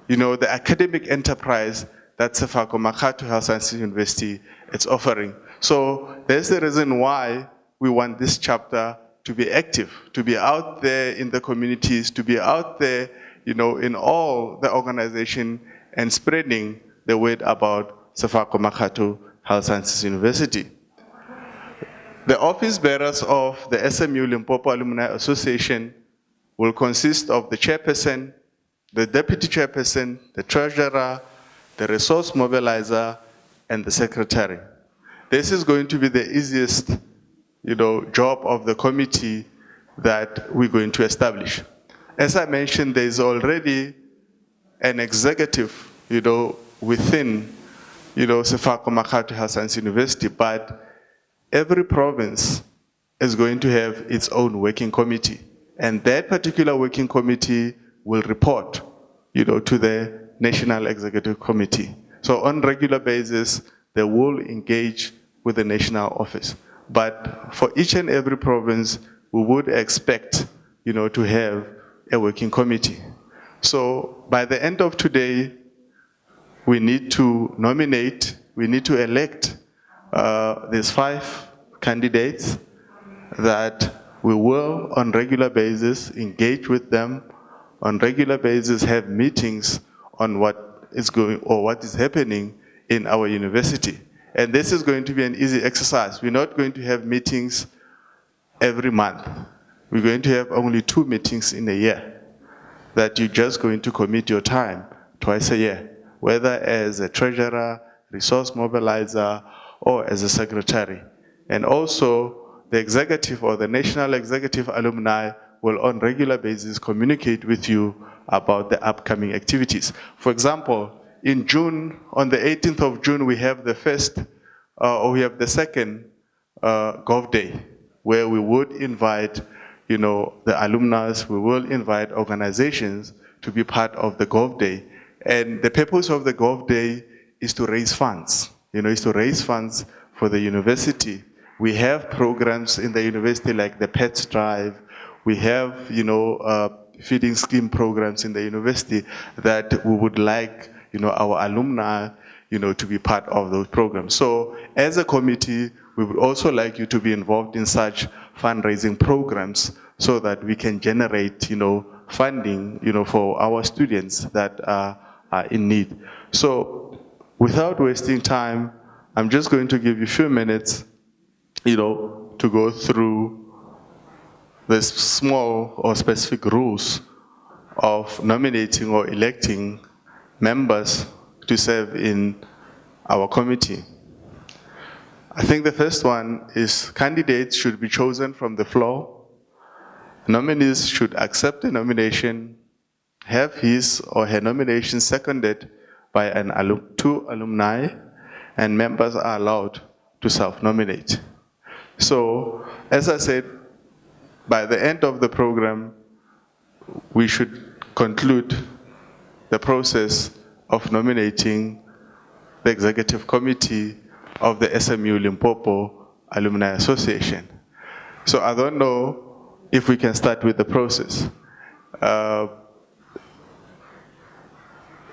the academic enterprise that Sefako makgatho Health Sciences University is offering. So there's the reason why we want this chapter to be active, to be out there in the communities, to be out there, in all the organization and spreading the word about Sefako makgatho Health Sciences University. The office bearers of the SMU Limpopo Alumni Association will consist of the chairperson, the deputy chairperson, the treasurer, the resource mobilizer, and the secretary. This is going to be the easiest, job of the committee that we're going to establish. As I mentioned, there is already an executive, within, Sefako makgatho Health Sciences University, but every province is going to have its own working committee. And that particular working committee will report, to the National Executive Committee. So on regular basis, they will engage with the national office. But for each and every province, we would expect, to have a working committee. So by the end of today, we need to nominate, we need to elect there's 5 candidates that we will on regular basis engage with them, on regular basis have meetings on what is going or what is happening in our university. And this is going to be an easy exercise. We're not going to have meetings every month. We're going to have only 2 meetings in a year that you're just going to commit your time twice a year, whether as a treasurer, resource mobilizer, or as a secretary. And also, the executive or the National Executive Alumni will on regular basis communicate with you about the upcoming activities. For example, in June, on the 18th of June, we have the second Gov Day, where we would invite, the alumni, we will invite organizations to be part of the Gov Day. And the purpose of the Gov Day is to raise funds, is to raise funds for the university. We have programs in the university like the Pets Drive. We have, feeding scheme programs in the university that we would like, our alumni, to be part of those programs. So as a committee, we would also like you to be involved in such fundraising programs so that we can generate, funding, for our students that are in need. So without wasting time, I'm just going to give you a few minutes, to go through the small or specific rules of nominating or electing members to serve in our committee. I think the first one is candidates should be chosen from the floor. Nominees should accept the nomination, have his or her nomination seconded by 2 alumni, and members are allowed to self-nominate. So, as I said, by the end of the program, we should conclude the process of nominating the Executive Committee of the SMU Limpopo Alumni Association. So I don't know if we can start with the process.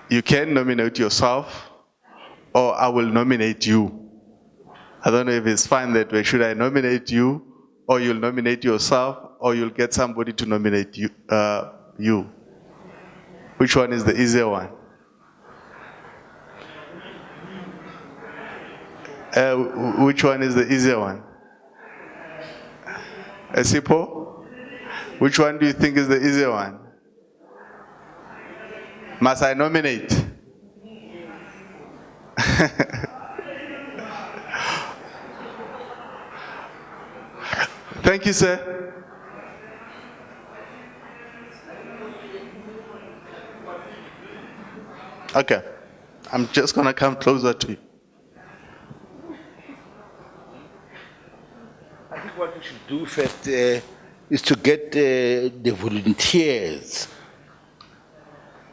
You can nominate yourself, or I will nominate you. I don't know if it's fine that way. Should I nominate you, or you'll nominate yourself, or you'll get somebody to nominate you? Which one is the easier one? Which one is the easier one? Sipo? Which one do you think is the easier one? Must I nominate? Thank you, sir. Okay, I'm just gonna come closer to you.
I think what we should do first is to get the volunteers,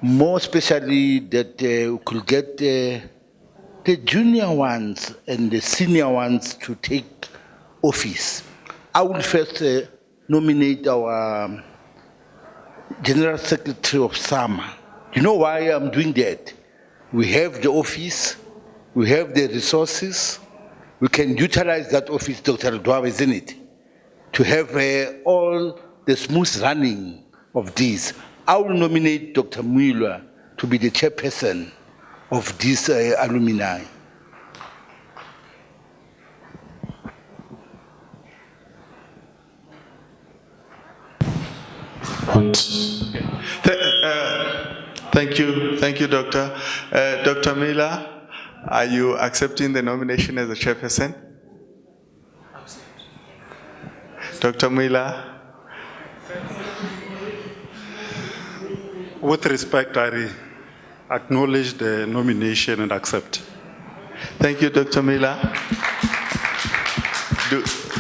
more especially that we could get the junior ones and the senior ones to take office. I will first nominate our General Secretary of SAMA. You know why I'm doing that? We have the office, we have the resources, we can utilize that office, Dr. Dwaba, isn't it? To have all the smooth running of this. I will nominate Dr. Mueller to be the chairperson of this alumni.
Thank you, Doctor. Dr. Miller, are you accepting the nomination as a chairperson? Dr. Miller?
With respect, I acknowledge the nomination and accept.
Thank you, Dr. Miller.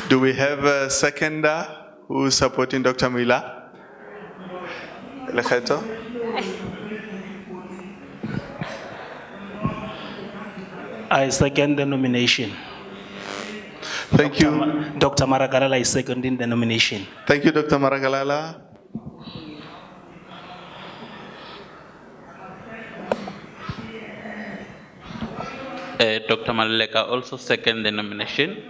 Do we have a seconder who is supporting Dr. Miller? Lekgetho?
I second the nomination.
Thank you.
Dr. Maragalala is seconding the nomination.
Thank you, Dr. Maragalala.
Dr. Maluleka also second the nomination.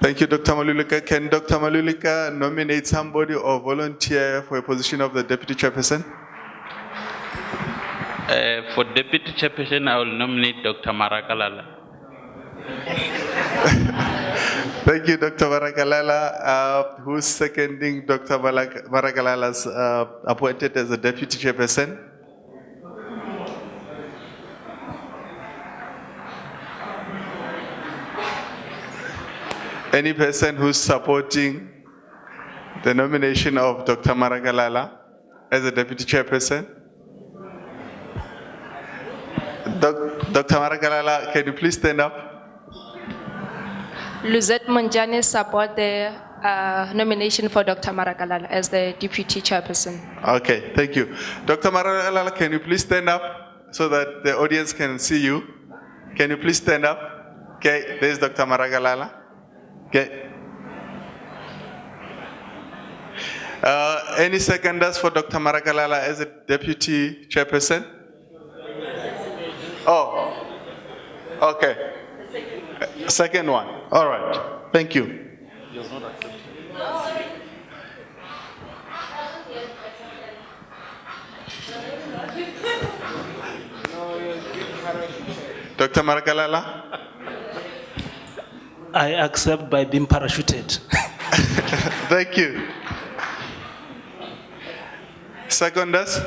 Thank you, Dr. Maluleka. Can Dr. Maluleka nominate somebody or volunteer for a position of the deputy chairperson?
For deputy chairperson, I will nominate Dr. Maragalala.
Thank you, Dr. Maragalala. Who's seconding Dr. Maragalala's appointed as a deputy chairperson? Any person who's supporting the nomination of Dr. Maragalala as a deputy chairperson? Dr. Maragalala, can you please stand up?
Luzette Monjane support the nomination for Dr. Maragalala as the deputy chairperson.
Okay, thank you. Dr. Maragalala, can you please stand up so that the audience can see you? Can you please stand up? Okay, there's Dr. Maragalala. Okay. Any seconders for Dr. Maragalala as a deputy chairperson? Oh, okay. Second one. All right. Thank you. Dr. Maragalala?
I accept by being parachuted.
Thank you. Seconders?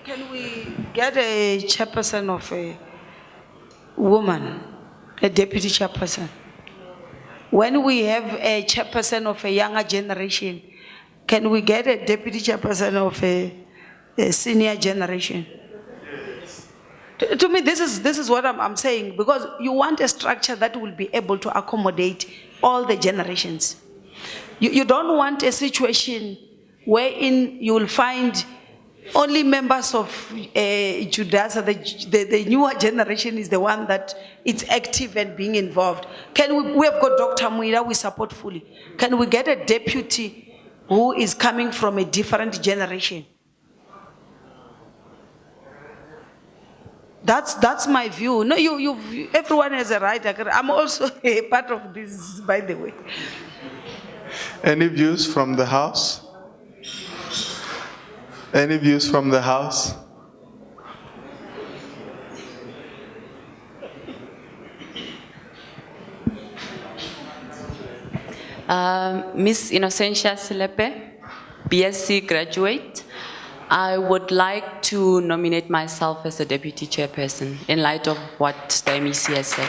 Can we get a chairperson of a woman, a deputy chairperson? When we have a chairperson of a younger generation, can we get a deputy chairperson of a senior generation? To me, this is what I'm saying, because you want a structure that will be able to accommodate all the generations. You don't want a situation wherein you will find only members of Judas, the newer generation is the one that it's active and being involved. We have got Dr. Muira, we support fully. Can we get a deputy who is coming from a different generation? That's my view. No, everyone has a right. I'm also a part of this, by the way.
Any views from the House? Any views from the House?
Miss Innocentia Selepe, BSc graduate. I would like to nominate myself as a deputy chairperson in light of what the MEC has said.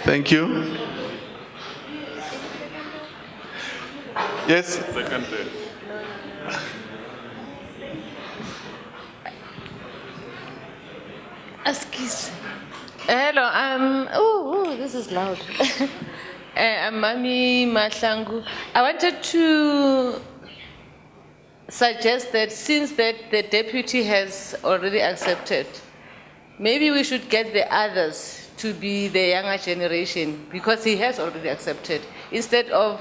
Thank you. Yes.
Second.
Excuse. Hello, this is loud. I'm Mami Mahlangu. I wanted to suggest that since that the deputy has already accepted, maybe we should get the others to be the younger generation because he has already accepted, instead of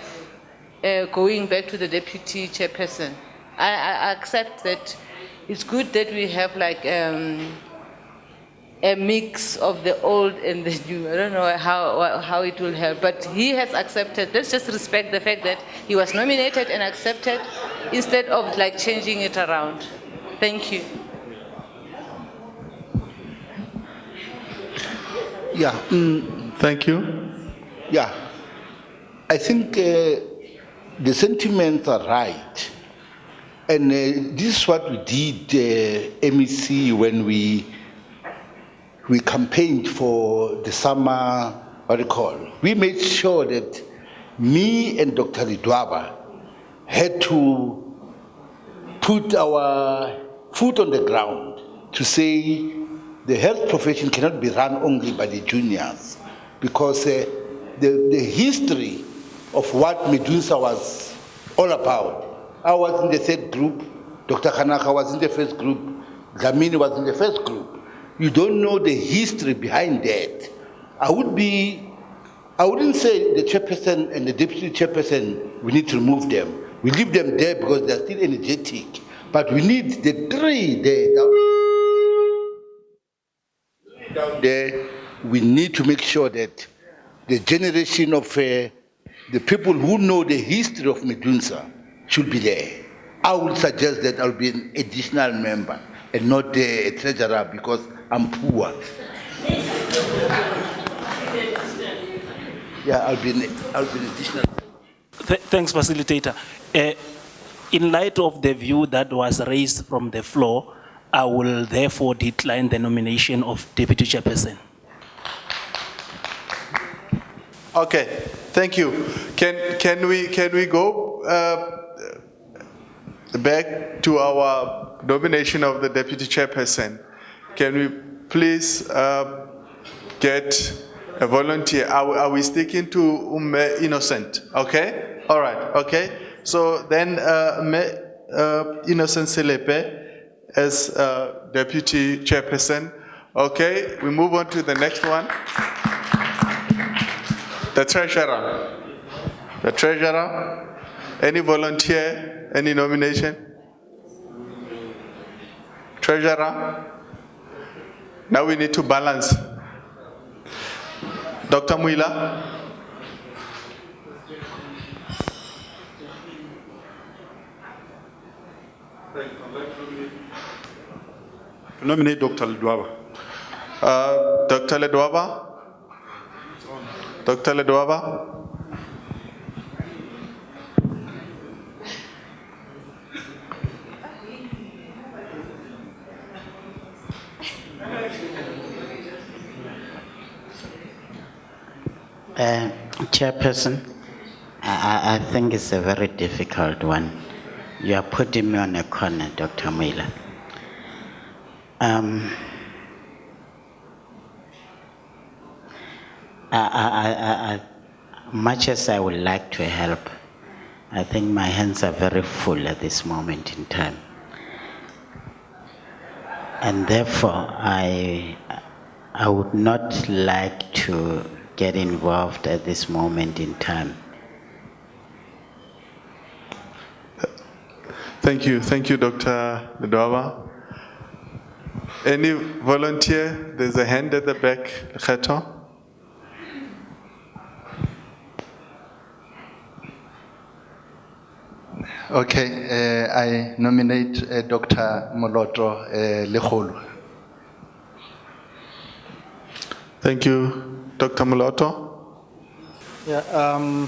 going back to the deputy chairperson. I accept that it's good that we have like a mix of the old and the new. I don't know how it will help, but he has accepted. Let's just respect the fact that he was nominated and accepted instead of like changing it around. Thank you.
Yeah.
Thank you.
Yeah. I think the sentiments are right. And this is what we did, MEC, when we campaigned for the summer, we made sure that me and Dr. Lidwaba had to put our foot on the ground to say the health profession cannot be run only by the juniors, because the history of what Medunsa was all about. I was in the third group, Dr. Kanaka was in the first group, Dlamini was in the first group. You don't know the history behind that. I wouldn't say the chairperson and the deputy chairperson, we need to remove them. We leave them there because they're still energetic. But we need the three there. Down there, we need to make sure that the generation of the people who know the history of Medunsa should be there. I would suggest that I'll be an additional member and not a treasurer because I'm poor. Yeah, I'll be an additional.
Thanks, Facilitator. In light of the view that was raised from the floor, I will therefore decline the nomination of Deputy Chairperson.
Okay, thank you. Can we go back to our nomination of the Deputy Chairperson? Can we please get a volunteer? Are we sticking to Innocent? Okay, all right, okay. So then Innocent Selepe as Deputy Chairperson. Okay, we move on to the next one. The Treasurer. The Treasurer. Any volunteer? Any nomination? Treasurer. Now we need to balance. Dr. Muila.
Nominate Dr. Lidwaba.
Dr. Ledwaba. Dr. Ledwaba.
Chairperson, I think it's a very difficult one. You are putting me on a corner, Dr. Miller. Much as I would like to help, I think my hands are very full at this moment in time. And therefore, I would not like to get involved at this moment in time.
Thank you, Dr. Ledwaba. Any volunteer? There's a hand at the back, Lekgetho.
Okay, I nominate Dr. Moloto Lekgolo.
Thank you, Dr. Moloto.
Yeah,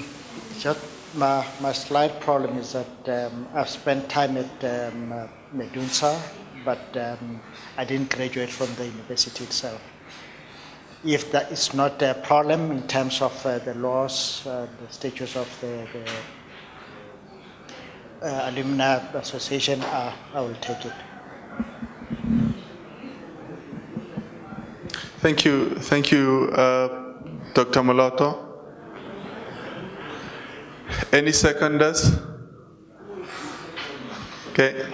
just my slight problem is that I've spent time at Medunsa, but I didn't graduate from the university itself. If that is not a problem in terms of the laws, the statutes of the Alumni Association, I will take it.
Thank you, Dr. Moloto. Any seconders? Okay.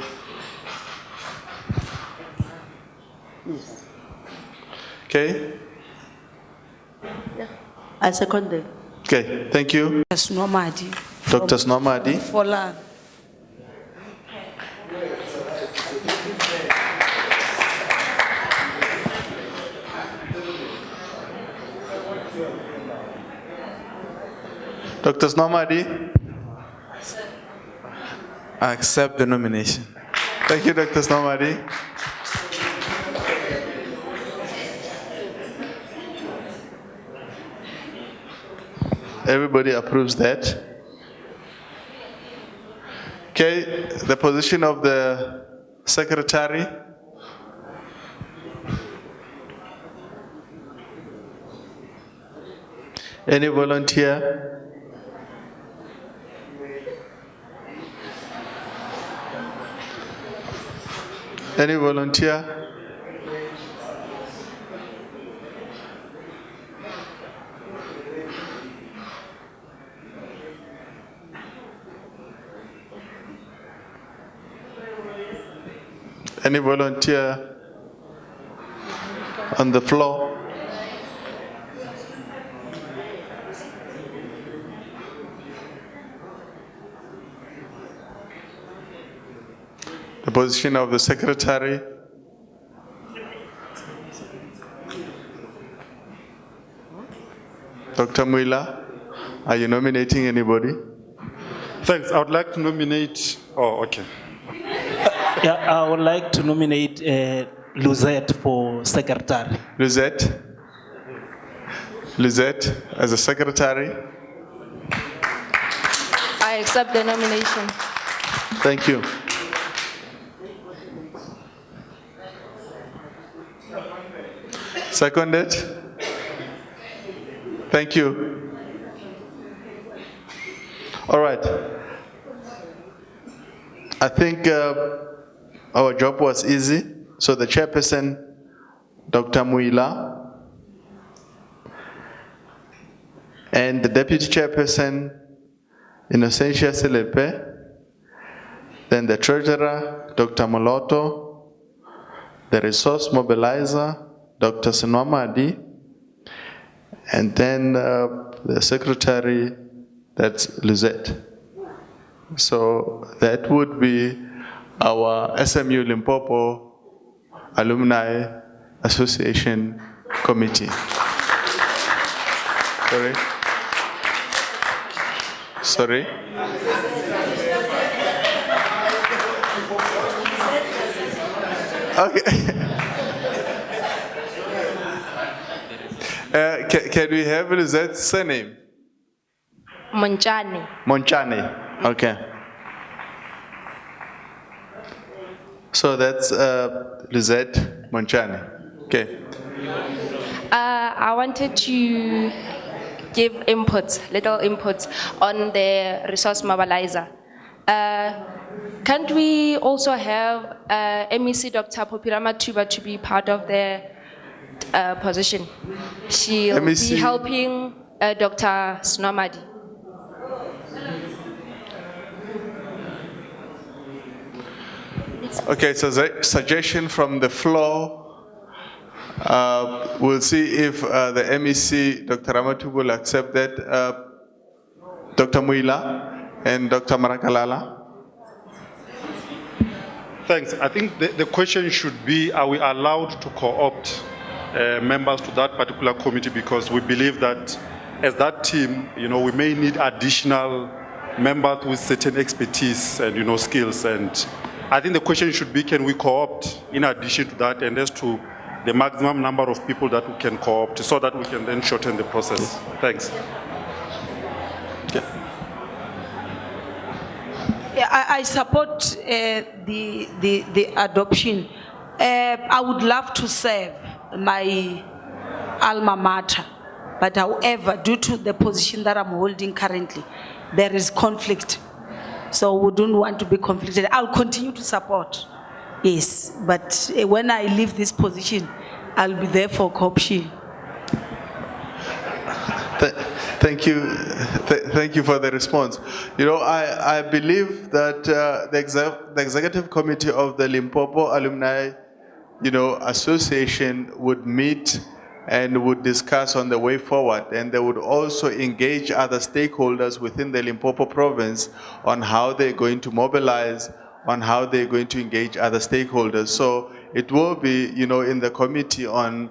Okay.
I second it.
Okay, thank you.
Snomadi.
Dr. Snomadi.
Fola.
Dr. Snomadi.
I accept the nomination.
Thank you, Dr. Snomadi. Everybody approves that. Okay, the position of the secretary. Any volunteer? Any volunteer? Any volunteer on the floor? The position of the secretary. Dr. Muila, are you nominating anybody?
Thanks. I would like to nominate. Oh, okay.
Yeah, I would like to nominate Luzette for secretary.
Luzette as a secretary.
I accept the nomination.
Thank you. Seconded. Thank you. All right. I think our job was easy. So the chairperson, Dr. Muila, and the deputy chairperson, Innocentia Selepe, then the treasurer, Dr. Moloto, the resource mobilizer, Dr. Sinwamadi, and then the secretary, that's Lizette. So that would be our SMU Limpopo Alumni Association Committee. Sorry? Okay. Can we have Lizette's surname? Monchane. Okay. So that's Lizette Monchane. Okay.
I wanted to give little inputs on the resource mobilizer. Can't we also have MEC Dr. Popirama Tuba to be part of the position? She'll be helping Dr. Snomadi.
Okay, so suggestion from the floor. We'll see if the MEC, Dr. Ramathuba, will accept that. Dr. Muila and Dr. Marakalala.
Thanks. I think the question should be, are we allowed to co-opt members to that particular committee? Because we believe that as that team, we may need additional members with certain expertise and, skills. And I think the question should be, can we co-opt in addition to that, and as to the maximum number of people that we can co-opt so that we can then shorten the process. Thanks.
Yeah, I support the adoption. I would love to serve my alma mater, but however, due to the position that I'm holding currently, there is conflict. So we don't want to be conflicted. I'll continue to support, yes, but when I leave this position, I'll be there for co-option.
Thank you. Thank you for the response. I believe that the executive committee of the Limpopo Alumni, Association would meet and would discuss on the way forward, and they would also engage other stakeholders within the Limpopo province on how they're going to mobilize, on how they're going to engage other stakeholders. So it will be, in the committee on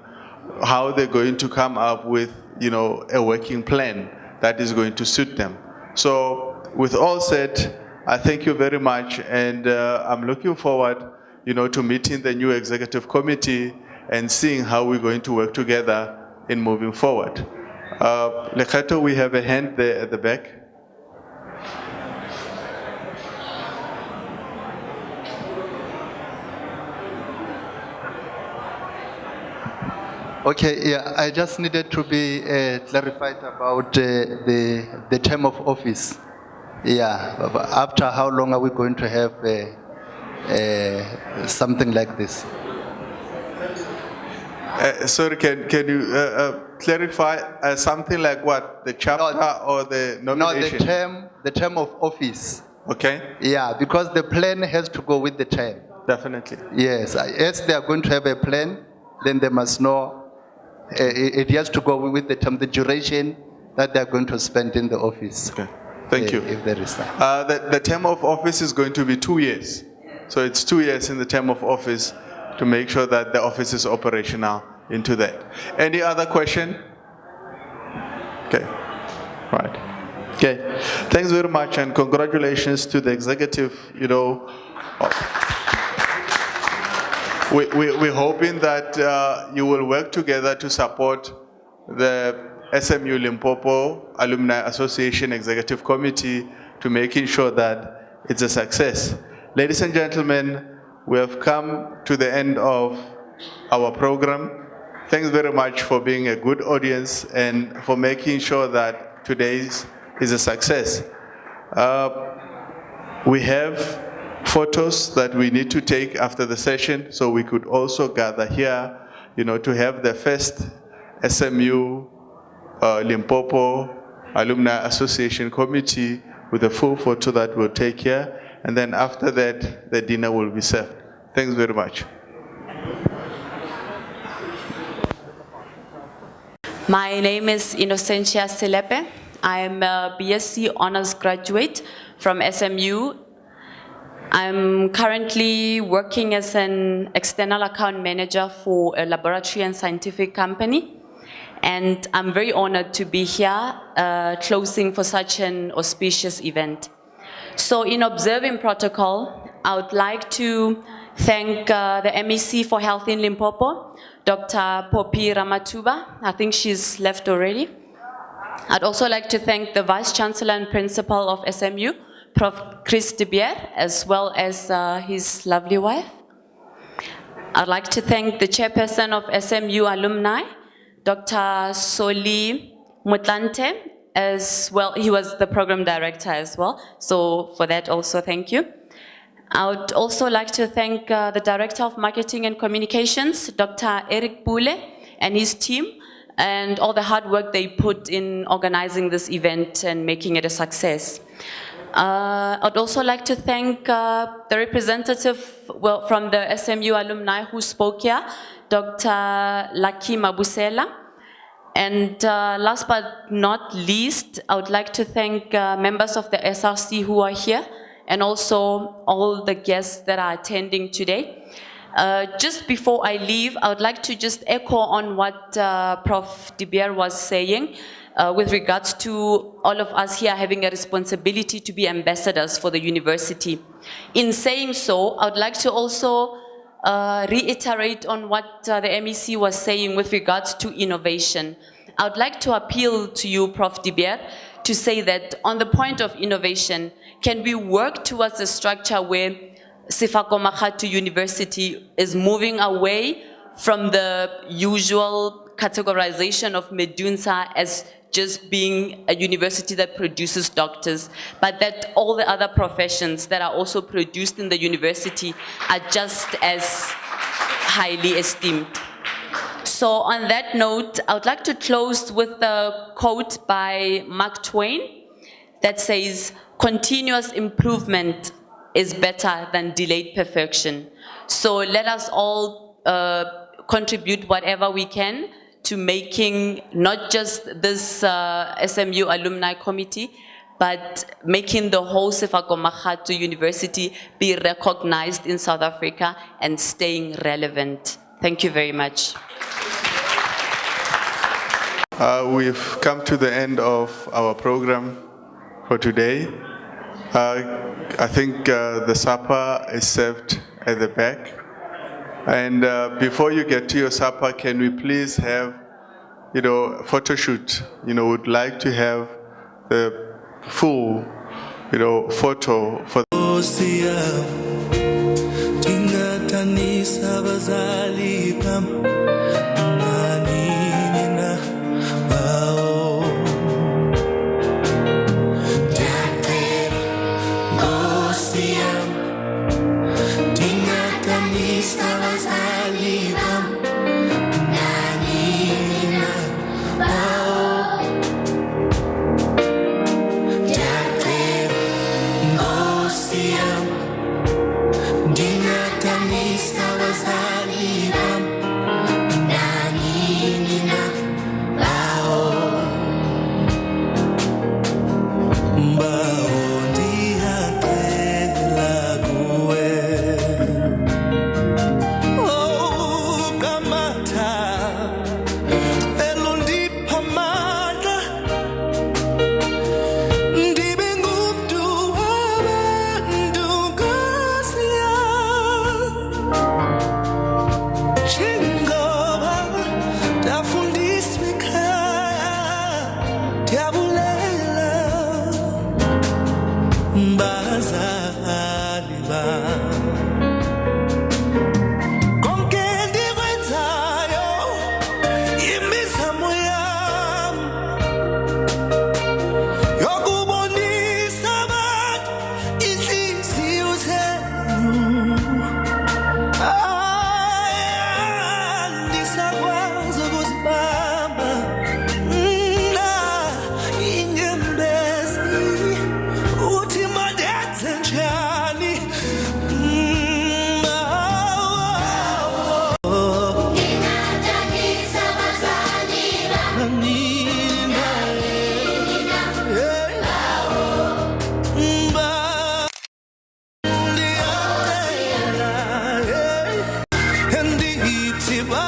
how they're going to come up with, a working plan that is going to suit them. So with all said, I thank you very much, and I'm looking forward, to meeting the new executive committee and seeing how we're going to work together in moving forward. Lekgetho, we have a hand there at the back.
Okay, yeah, I just needed to be clarified about the term of office. Yeah, after how long are we going to have something like this?
Sorry, can you clarify something like what? The chapter or the nomination?
No, the term of office.
Okay.
Yeah, because the plan has to go with the term.
Definitely.
Yes, as they are going to have a plan, then they must know it has to go with the term, the duration that they are going to spend in the office.
Okay. Thank you.
If there is that.
The term of office is going to be 2 years. So it's 2 years in the term of office to make sure that the office is operational into that. Any other question? Okay. Right. Okay. Thanks very much, and congratulations to the executive. We're hoping that you will work together to support the SMU Limpopo Alumni Association Executive Committee to making sure that it's a success. Ladies and gentlemen, we have come to the end of our program. Thanks very much for being a good audience and for making sure that today's is a success. We have photos that we need to take after the session, so we could also gather here, to have the first SMU Limpopo Alumni Association Committee with a full photo that we'll take here, and then after that, the dinner will be served. Thanks very much.
My name is Innocentia Selepe. I am a BSc Honours graduate from SMU. I'm currently working as an external account manager for a laboratory and scientific company. And I'm very honored to be here closing for such an auspicious event. So in observing protocol, I would like to thank the MEC for Health in Limpopo, Dr. Poppy Ramathuba. I think she's left already. I'd also like to thank the Vice Chancellor and Principal of SMU, Prof. Chris de Beer, as well as his lovely wife. I'd like to thank the Chairperson of SMU Alumni, Dr. Soli Mutlante, as well. He was the Program Director as well, so for that also thank you. I would also like to thank the Director of Marketing and Communications, Dr. Eric Bule, and his team, and all the hard work they put in organizing this event and making it a success. I'd also like to thank the representative from the SMU alumni who spoke here, Dr. Lucky Mabusela. And last but not least, I would like to thank members of the SRC who are here and also all the guests that are attending today. Just before I leave, I would like to just echo on what Prof. De Beer was saying with regards to all of us here having a responsibility to be ambassadors for the university. In saying so, I would like to also reiterate on what the MEC was saying with regards to innovation. I would like to appeal to you, Prof. De Beer, to say that on the point of innovation, can we work towards a structure where Sefako makgatho University is moving away from the usual categorization of Medunsa as just being a university that produces doctors, but that all the other professions that are also produced in the university are just as highly esteemed. So on that note, I would like to close with a quote by Mark Twain that says, "Continuous improvement is better than delayed perfection." So let us all contribute whatever we can to making not just this SMU Alumni Committee, but making the whole Sefako makgatho University be recognized in South Africa and staying relevant. Thank you very much.
We've come to the end of our program for today. I think the supper is served at the back. And before you get to your supper, can we please have, photo shoot? Would like to have the full, photo for.
Tiba